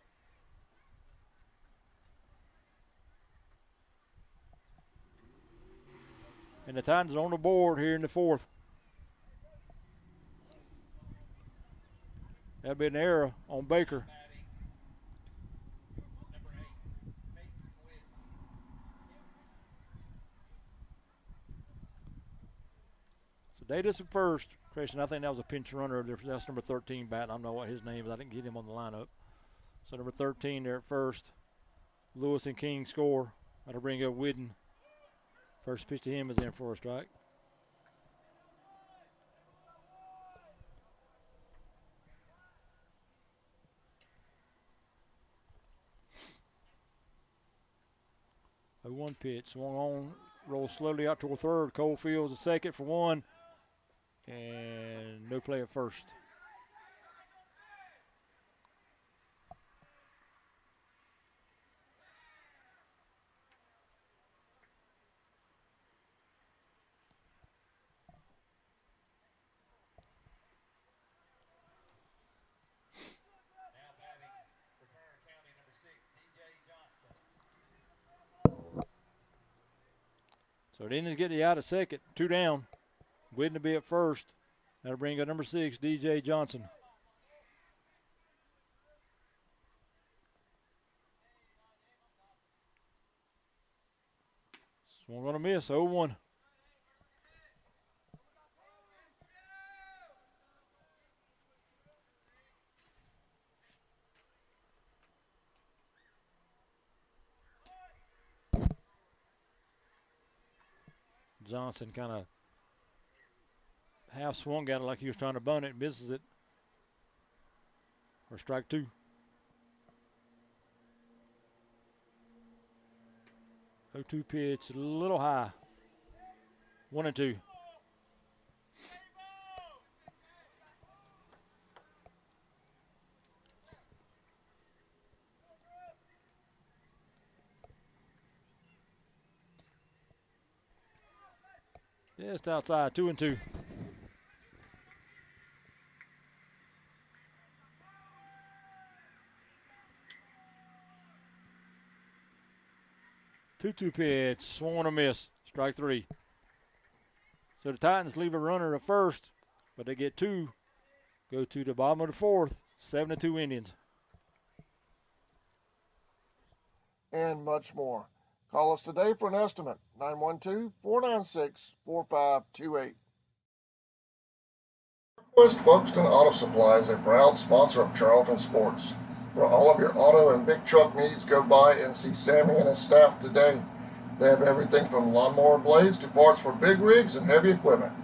And the Titans are on the board here in the 4th. That'll be an error on Baker. So Davis at first. Christian, I think that was a pinch runner. That's number 13 bat. I don't know what his name is. I didn't get him on the lineup. So number 13 there at first. Lewis and King score. That'll bring up Whidden. First pitch to him is in for a strike. A 1 pitch, swung on, rolls slowly out toward third. Cole fields a second for 1, and no play at first. So the Indians get the out at second, 2 down. Waiting to be at first. That'll bring up number 6, DJ Johnson. Swung on a miss, 0-1. Johnson kind of half swung at it like he was trying to bunt it, misses it. For strike 2. Oh, 2 pitch, a little high. 1-2. Just outside, 2-2. Two pitch, swung a miss, strike 3. So the Titans leave a runner at first, but they get 2. Go to the bottom of the 4th, 7-2 Indians. And much more. Call us today for an estimate, 912-496-4528. West Folkestone Auto Supply is a proud sponsor of Charlton Sports. For all of your auto and big truck needs, go by and see Sammy and his staff today. They have everything from lawnmower blades to parts for big rigs and heavy equipment.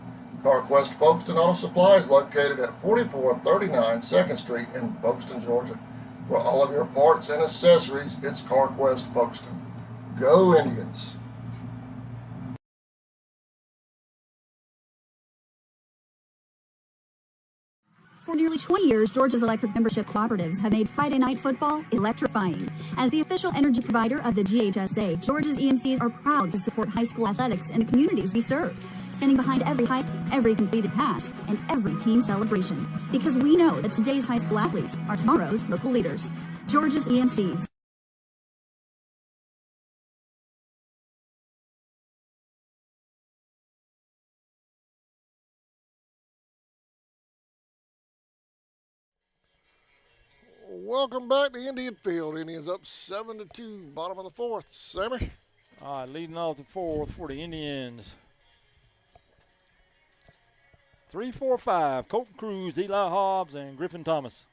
CarQuest Folkestone Auto Supply is located at 4439 2nd Street in Folkestone, Georgia. For all of your parts and accessories, it's CarQuest Folkestone. Go Indians! For nearly 20 years, Georgia's electric membership cooperatives have made Friday night football electrifying. As the official energy provider of the GHSA, Georgia's EMCs are proud to support high school athletics in the communities we serve, standing behind every hike, every completed pass, and every team celebration. Because we know that today's high school athletes are tomorrow's local leaders. Georgia's EMCs. Welcome back to Indian Field. Indians up 7-2, bottom of the 4th. Sammy? All right, leading off the 4th for the Indians. 3-4-5, Colton Cruz, Eli Hobbs, and Griffin Thomas.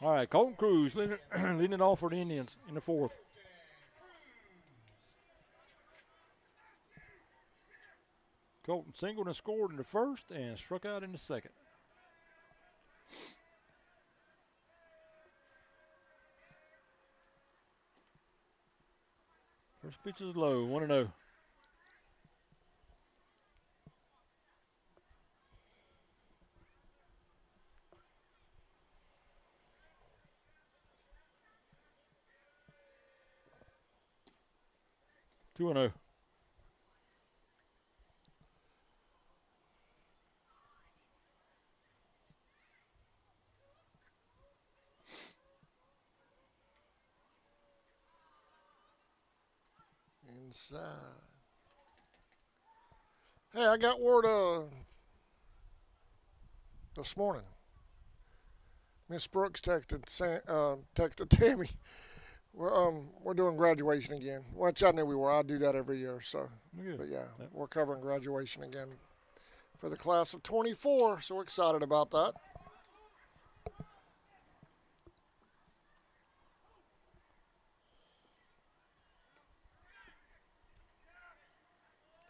All right, Colton Cruz leading it off for the Indians in the 4th. Colton singled and scored in the 1st and struck out in the 2nd. First pitch is low, 1-0. Two and 0. Inside. Hey, I got word this morning. Miss Brooks texted Tammy. We're doing graduation again, which I knew we were. I do that every year, so. But yeah, we're covering graduation again for the class of 24. So we're excited about that.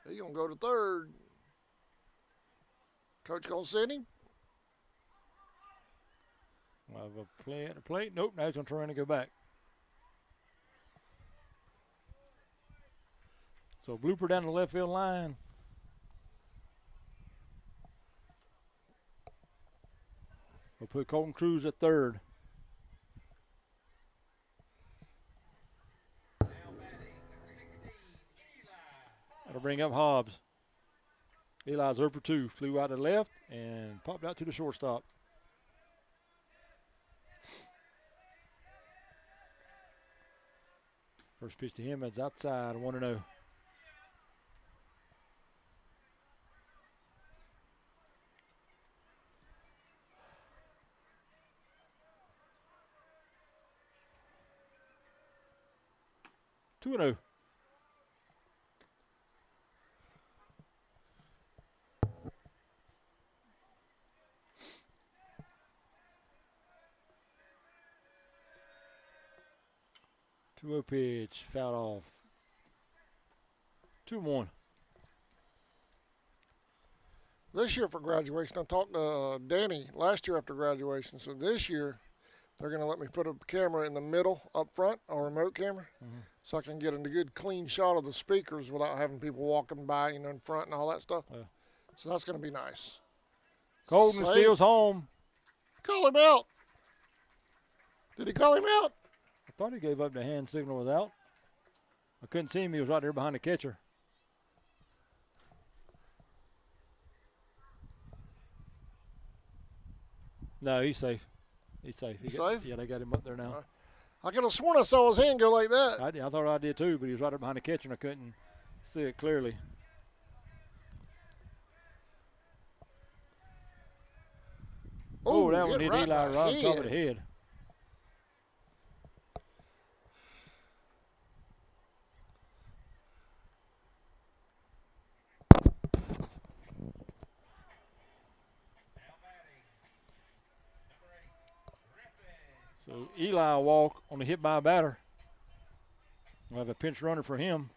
He's gonna go to 3rd. Coach gonna send him. We'll have a play at the plate. Nope, now he's gonna try to go back. So blooper down the left field line. We'll put Colton Cruz at 3rd. That'll bring up Hobbs. Eli's 0 for 2. Flew out to the left and popped out to the shortstop. First pitch to him, that's outside, 1-0. 2-0. Pitch, fouled off. 2-1. This year for graduation, I talked to Danny last year after graduation. So this year, they're going to let me put a camera in the middle up front, a remote camera, so I can get a good clean shot of the speakers without having people walking by, in front and all that stuff. Yeah. So that's going to be nice. Colton steals home. Call him out. Did he call him out? I thought he gave up the hand signal was out. I couldn't see him. He was right there behind the catcher. No, he's safe. He's safe. Safe? Yeah, they got him up there now. I could have sworn I saw his hand go like that. I thought I did too, but he was right there behind the catcher and I couldn't see it clearly. Oh, that one hit right Eli right on top of head. the head. So Eli will walk on the hit by a batter. We'll have a pinch runner for him.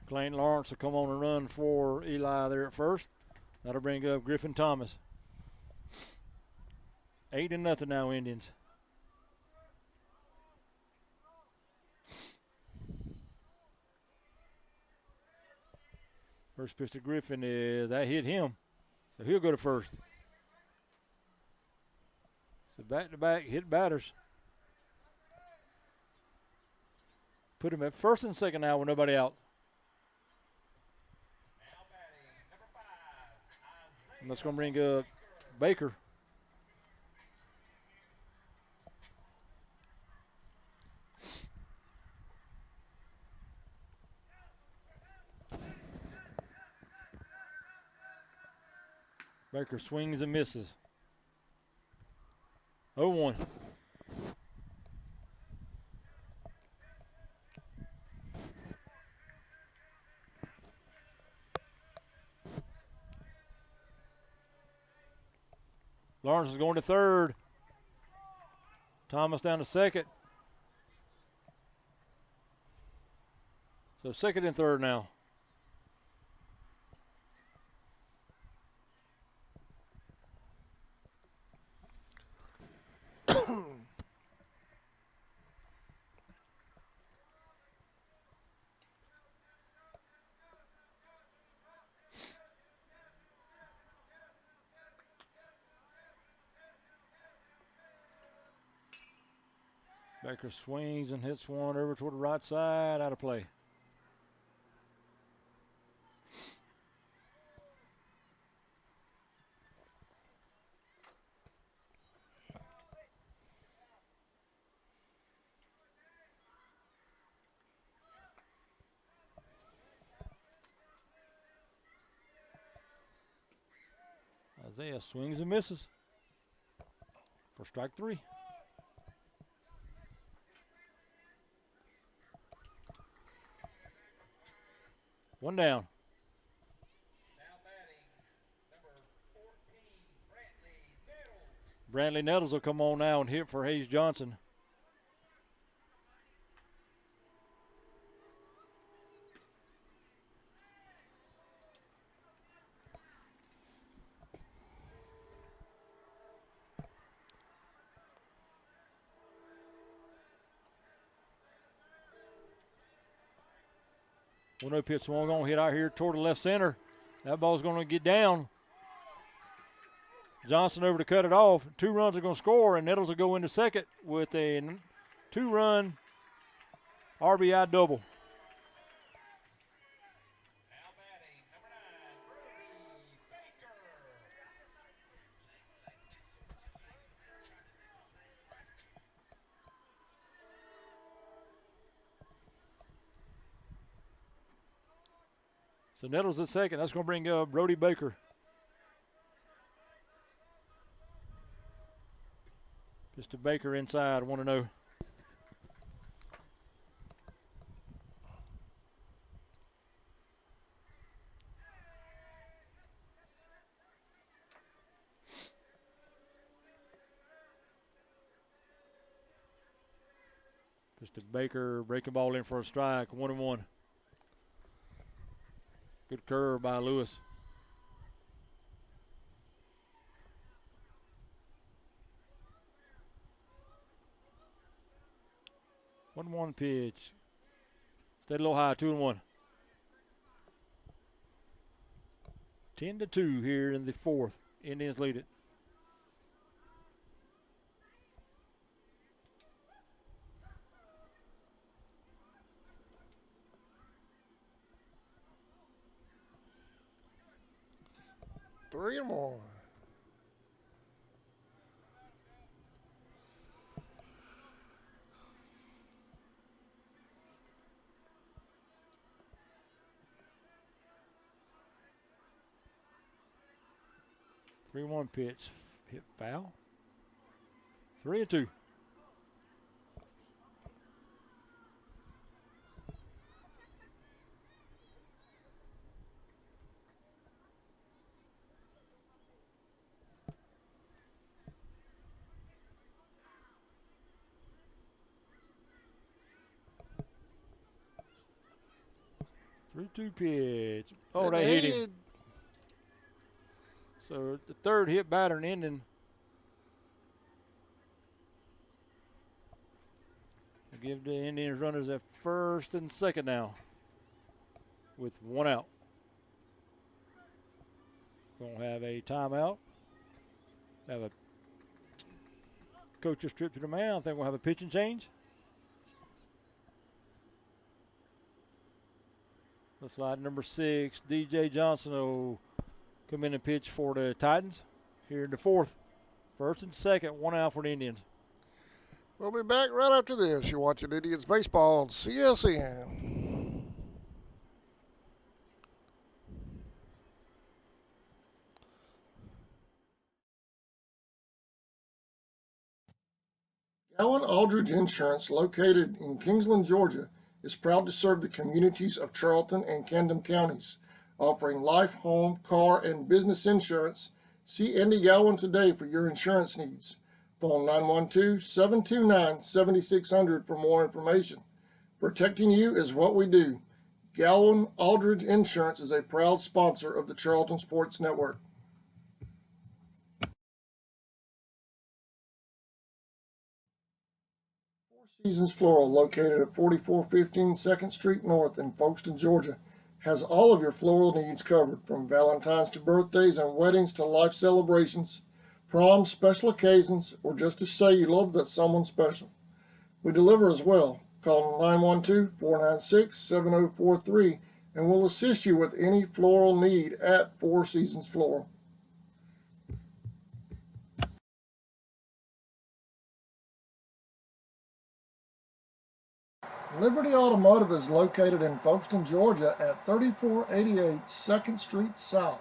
Clayton Lawrence will come on and run for Eli there at first. That'll bring up Griffin Thomas. 8-0 now, Indians. First pitch to Griffin is that hit him, so he'll go to first. So back-to-back hit batters. Put him at first and second now with nobody out. And that's going to bring up Baker. Baker swings and misses. 0-1. Lawrence is going to third. Thomas down to second. So second and third now. Baker swings and hits one over toward the right side, out of play. Isaiah swings and misses for strike three. One down. Now batting, number 14, Brantley Nettles will come on now and hit for Hayes Johnson. One no pitch swung on, hit out here toward the left center. That ball's going to get down. Johnson over to cut it off. 2 runs are going to score, and Nettles will go into second with a 2-run RBI double. now batting, number 9, Brody Baker. So Nettles at second. That's going to bring up Brody Baker. Mr. Baker inside, 1-0. Mr. Baker breaking ball in for a strike, 1-1. Good curve by Lewis. One pitch. Stayed a little high, 2-1. 10-2 here in the fourth. Indians lead it. Three and one. Three-one pitch. Hit foul. 3-2. Three-two pitch. Oh, they hit him. So the third hit batter and ending. Give the Indians runners at first and second now with one out. Gonna have a timeout. Have a coach's trip to the mound. I think we'll have a pitching change. Looks like number 6, DJ Johnson will come in and pitch for the Titans here in the fourth. First and second, one out for the Indians. We'll be back right after this. You're watching Indians Baseball on CSN. Allen Aldridge Insurance, located in Kingsland, Georgia, is proud to serve the communities of Charlton and Camden counties, offering life, home, car, and business insurance. See Andy Gowan today for your insurance needs. Phone 912-729-7600 for more information. Protecting you is what we do. Gowan Aldridge Insurance is a proud sponsor of the Charlton Sports Network. Four Seasons Floral, located at 4415 2nd Street North in Folkestone, Georgia, has all of your floral needs covered, from Valentine's to birthdays and weddings to life celebrations, proms, special occasions, or just to say you love that someone special. We deliver as well. Call 912-496-7043 and we'll assist you with any floral need at Four Seasons Floral. Liberty Automotive is located in Folkestone, Georgia at 3488 2nd Street South.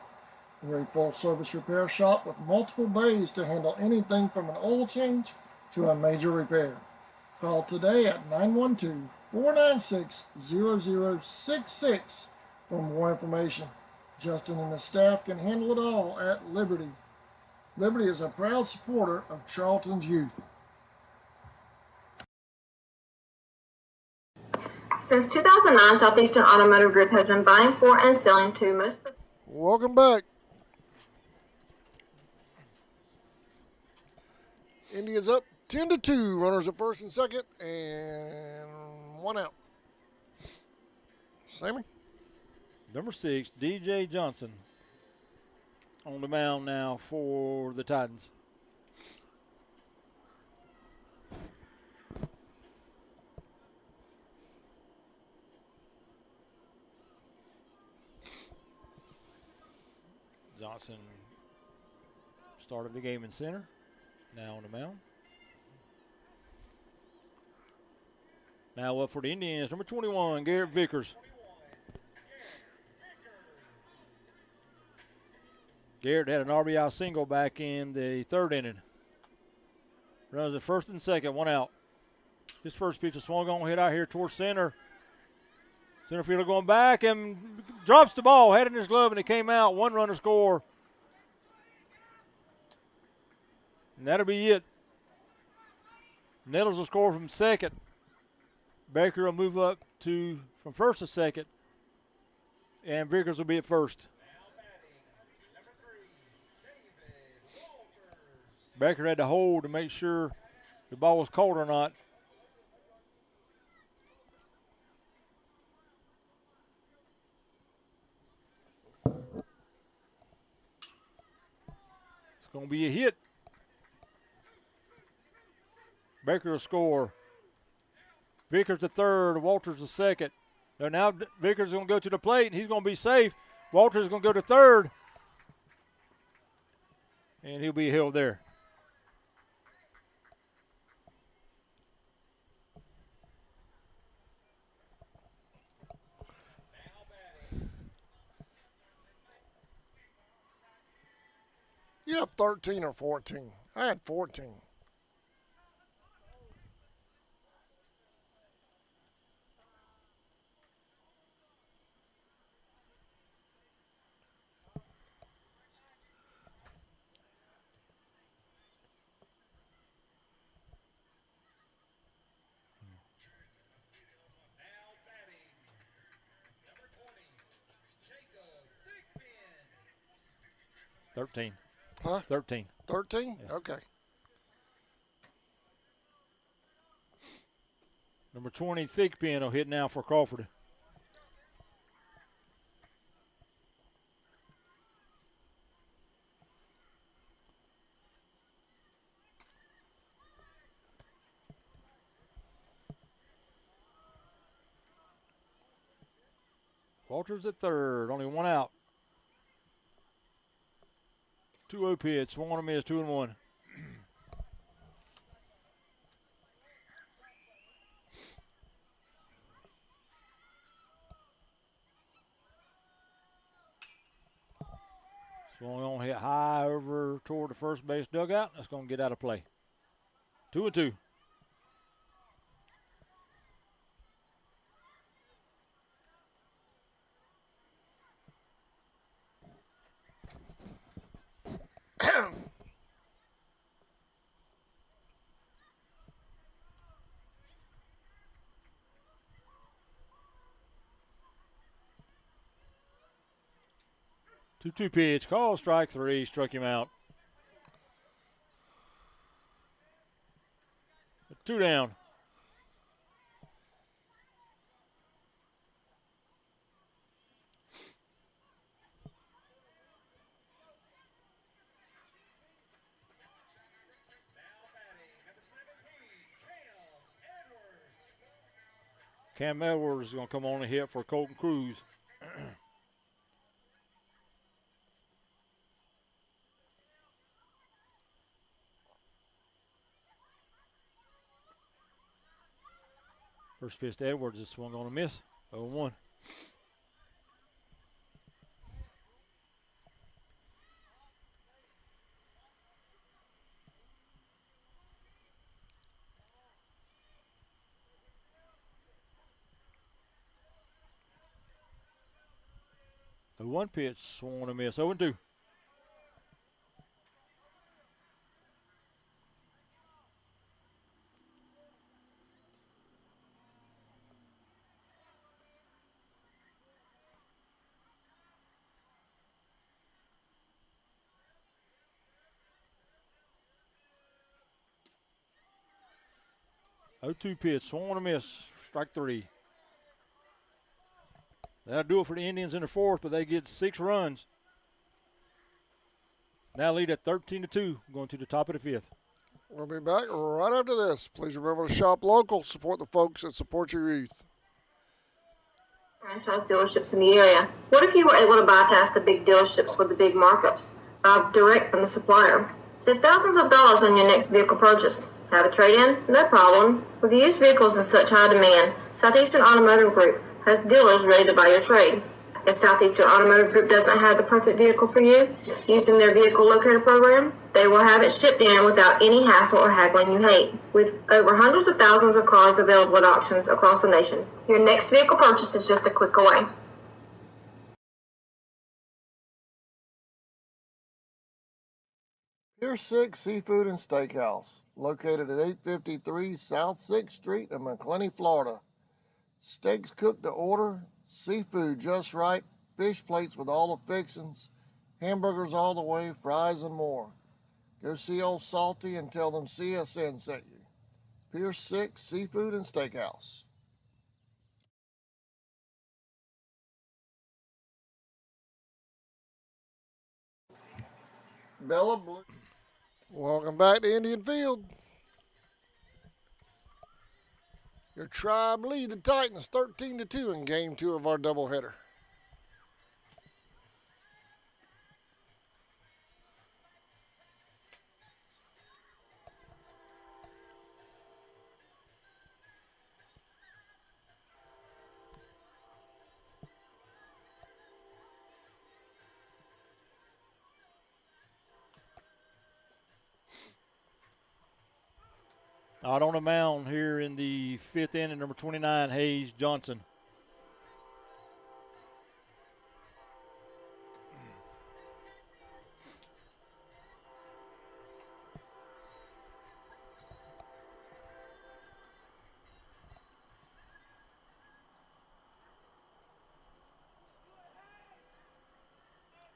We're a full-service repair shop with multiple bays to handle anything from an oil change to a major repair. Call today at 912-496-0066 for more information. Justin and the staff can handle it all at Liberty. Liberty is a proud supporter of Charlton's youth. Since 2009, Southeastern Automotive Group has been buying for and selling to most. Welcome back. Indians up 10-2. Runners at first and second, and one out. Sammy? Number 6, DJ Johnson on the mound now for the Titans. Johnson started the game in center, now on the mound. Now up for the Indians, number 21, Garrett Vickers. Garrett had an RBI single back in the third inning. Runs at first and second, one out. His first pitch is swung on, hit out here towards center. Center fielder going back and drops the ball, had it in his glove, and it came out. One runner score. And that'll be it. Nettles will score from second. Baker will move up from first to second. And Vickers will be at first. Baker had to hold to make sure the ball was caught or not. It's going to be a hit. Baker will score. Vickers the third, Walters the second. Now Vickers is going to go to the plate, and he's going to be safe. Walters is going to go to third, and he'll be held there. You have 13 or 14. I had 14. Number 20, Jacob Thigpen. 13. Huh? 13. 13? Yeah. Okay. Number 20, Thigpen will hit now for Crawford. Walters at third, only one out. 2-0 pitch, swung on a miss, 2-1. Swung on, hit high over toward the first base dugout. That's going to get out of play. 2-2. Two pitch, call strike three, struck him out. 2 down. Cam Edwards is going to come on and hit for Colton Cruz. First pitch to Edwards is swung on a miss. 0-1. The 1 pitch swung on a miss. 0-2. Oh, 2 pitch, swung on a miss, strike 3. That'll do it for the Indians in the fourth, but they get 6 runs. Now lead at 13-2, going to the top of the fifth. We'll be back right after this. Please remember to shop local, support the folks that support your youth. Franchise dealerships in the area. What if you were able to bypass the big dealerships with the big markups? Buy direct from the supplier. Save thousands of dollars on your next vehicle purchase. Have a trade-in? No problem. With used vehicles in such high demand, Southeastern Automotive Group has dealers ready to buy your trade. If Southeastern Automotive Group doesn't have the perfect vehicle for you, using their vehicle locator program, they will have it shipped in without any hassle or haggling you hate. With over hundreds of thousands of cars available at auctions across the nation, your next vehicle purchase is just a click away. Pier 6 Seafood and Steakhouse, located at 853 South 6th Street in McClenny, Florida. Steaks cooked to order, seafood just right, fish plates with all the fixings, hamburgers all the way, fries and more. Go see old Salty and tell them CSN sent you. Pier 6 Seafood and Steakhouse. Bella Blue. Welcome back to Indian Field. Your Tribe lead the Titans 13-2 in Game 2 of our doubleheader. Out on the mound here in the 5th inning, number 29, Hayes Johnson.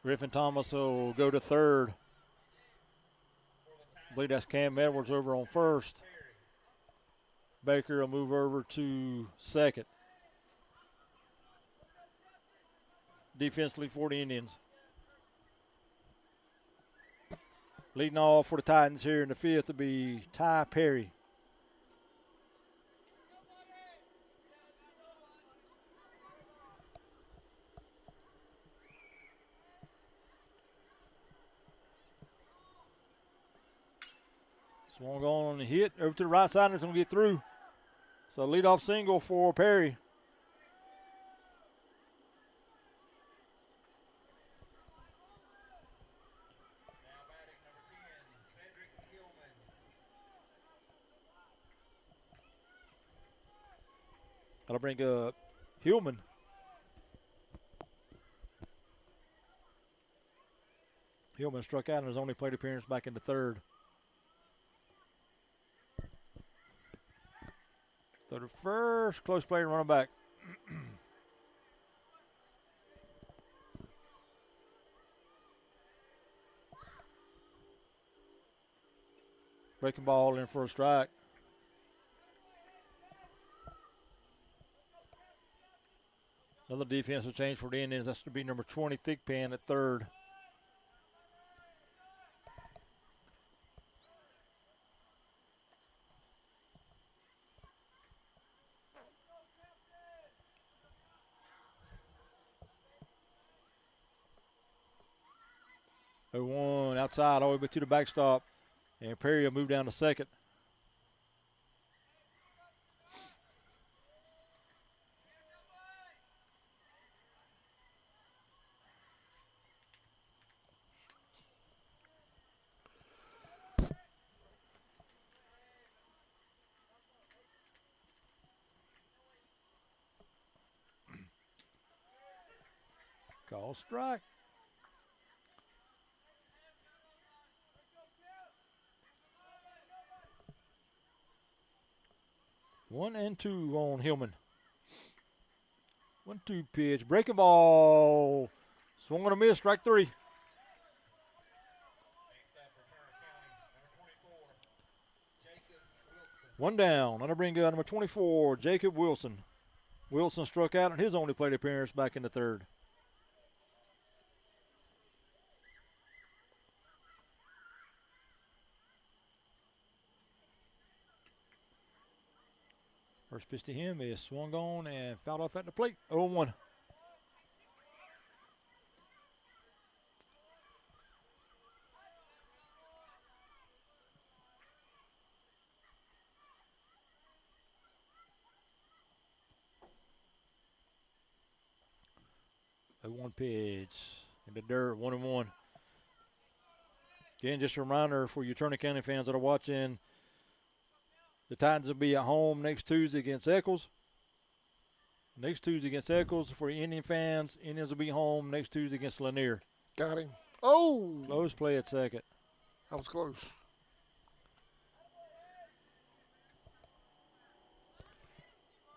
Griffin Thomas will go to third. I believe that's Cam Edwards over on first. Baker will move over to second. Defensively for the Indians. Leading off for the Titans here in the 5th will be Ty Perry. Swung on the hit over to the right side and it's going to get through. So leadoff single for Perry. Now batting number 10, Cedric Hillman. That'll bring up Hillman. Hillman struck out in his only plate appearance back in the 3rd. So the first close play and running back. Breaking ball in for a strike. Another defensive change for the Indians. That's going to be number 20, Thigpen at third. One outside all the way to the backstop. And Perry will move down to second. Call strike. One and two on Hillman. 1-2 pitch. Breaking ball. Swung on a miss. Strike three. Next up for Turner County, number 24, Jacob Wilson. One down. That'll bring number 24, Jacob Wilson. Wilson struck out in his only plate appearance back in the 3rd. First pitch to him is swung on and fouled off at the plate. 0-1. A 1 pitch in the dirt, 1-1. Again, just a reminder for you Turner County fans that are watching, the Titans will be at home next Tuesday against Eccles. Next Tuesday against Eccles. For Indian fans, Indians will be home next Tuesday against Lanier. Got him. Oh! Close play at second. That was close.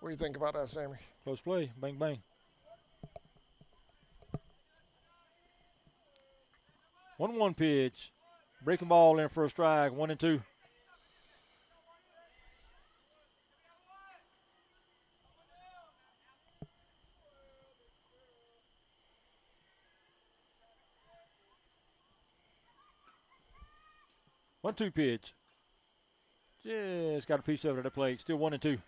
What do you think about that, Sammy? Close play. Bang, bang. 1-1 pitch. Breaking ball in for a strike. 1-2. One-two pitch. Just got a piece of it at the plate. Still 1-2.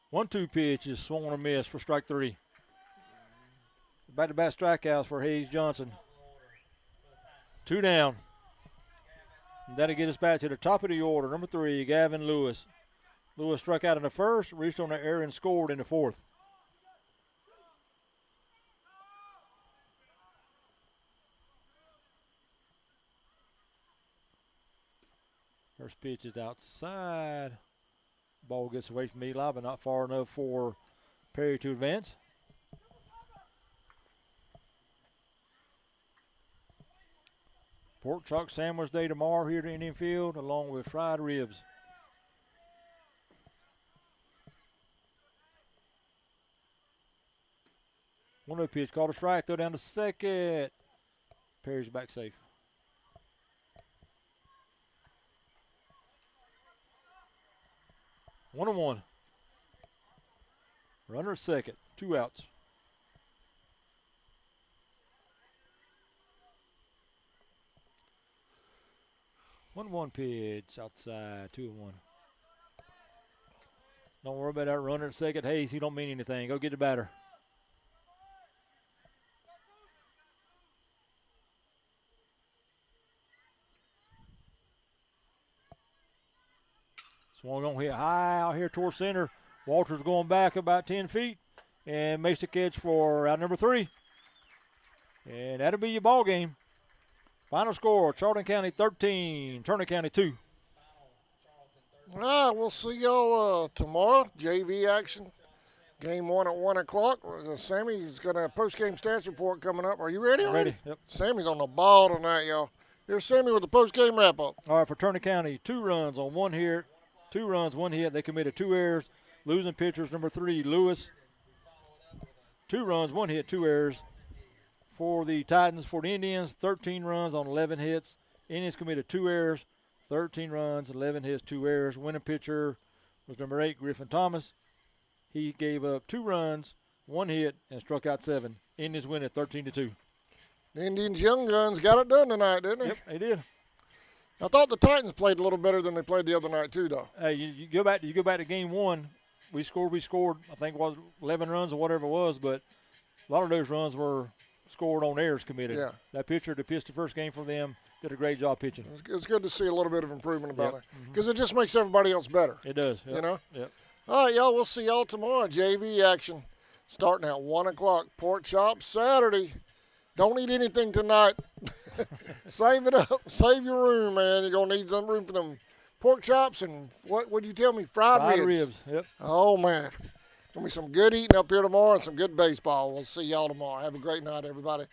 One-two pitch is swung and miss for strike 3. Back-to-back strikeouts for Hayes Johnson. 2 down. And that'll get us back to the top of the order. Number 3, Gavin Lewis. Lewis struck out in the first, reached on the error, and scored in the 4th. First pitch is outside. Ball gets away from Eli, but not far enough for Perry to advance. Pork chop sandwich day tomorrow here at Indian Field, along with fried ribs. One-oh pitch, called a strike, throw down to second. Perry's back safe. One and one. Runner at second. 2 outs. One pitch outside. 2-1. Don't worry about that runner at second. Hayes, he don't mean anything. Go get the batter. Swung on hit high out here towards center. Walters going back about 10 feet and makes the catch for out number 3. And that'll be your ball game. Final score, Charlton County 13, Turner County 2. All right, we'll see y'all tomorrow. JV action. Game 1 at 1 o'clock. Sammy's got a post-game stats report coming up. Are you ready already? Ready, yep. Sammy's on the ball tonight, y'all. Here's Sammy with the post-game wrap-up. All right, for Turner County, 2 runs on 1 hit. 2 runs, 1 hit. They committed 2 errors. Losing pitchers, number 3, Lewis. 2 runs, 1 hit, 2 errors. For the Titans, for the Indians, 13 runs on 11 hits. Indians committed 2 errors, 13 runs, 11 hits, 2 errors. Winning pitcher was number 8, Griffin Thomas. He gave up 2 runs, 1 hit, and struck out 7. Indians win at 13-2. The Indians' young guns got it done tonight, didn't they? Yep, they did. I thought the Titans played a little better than they played the other night too, though. Hey, you go back to game 1. We scored. I think it was 11 runs or whatever it was, but a lot of those runs were scored on errors committed. Yeah. That pitcher that pitched the first game for them did a great job pitching. It's good to see a little bit of improvement about Yep. it because it just makes everybody else better. It does. Yep. You know? Yep. All right, y'all, we'll see y'all tomorrow. JV action starting at 1 o'clock. Pork chop Saturday. Don't eat anything tonight. Save it up. Save your room, man. You're going to need some room for them pork chops and what would you tell me? Fried ribs. Yep. Oh, man. Going to be some good eating up here tomorrow and some good baseball. We'll see y'all tomorrow. Have a great night, everybody.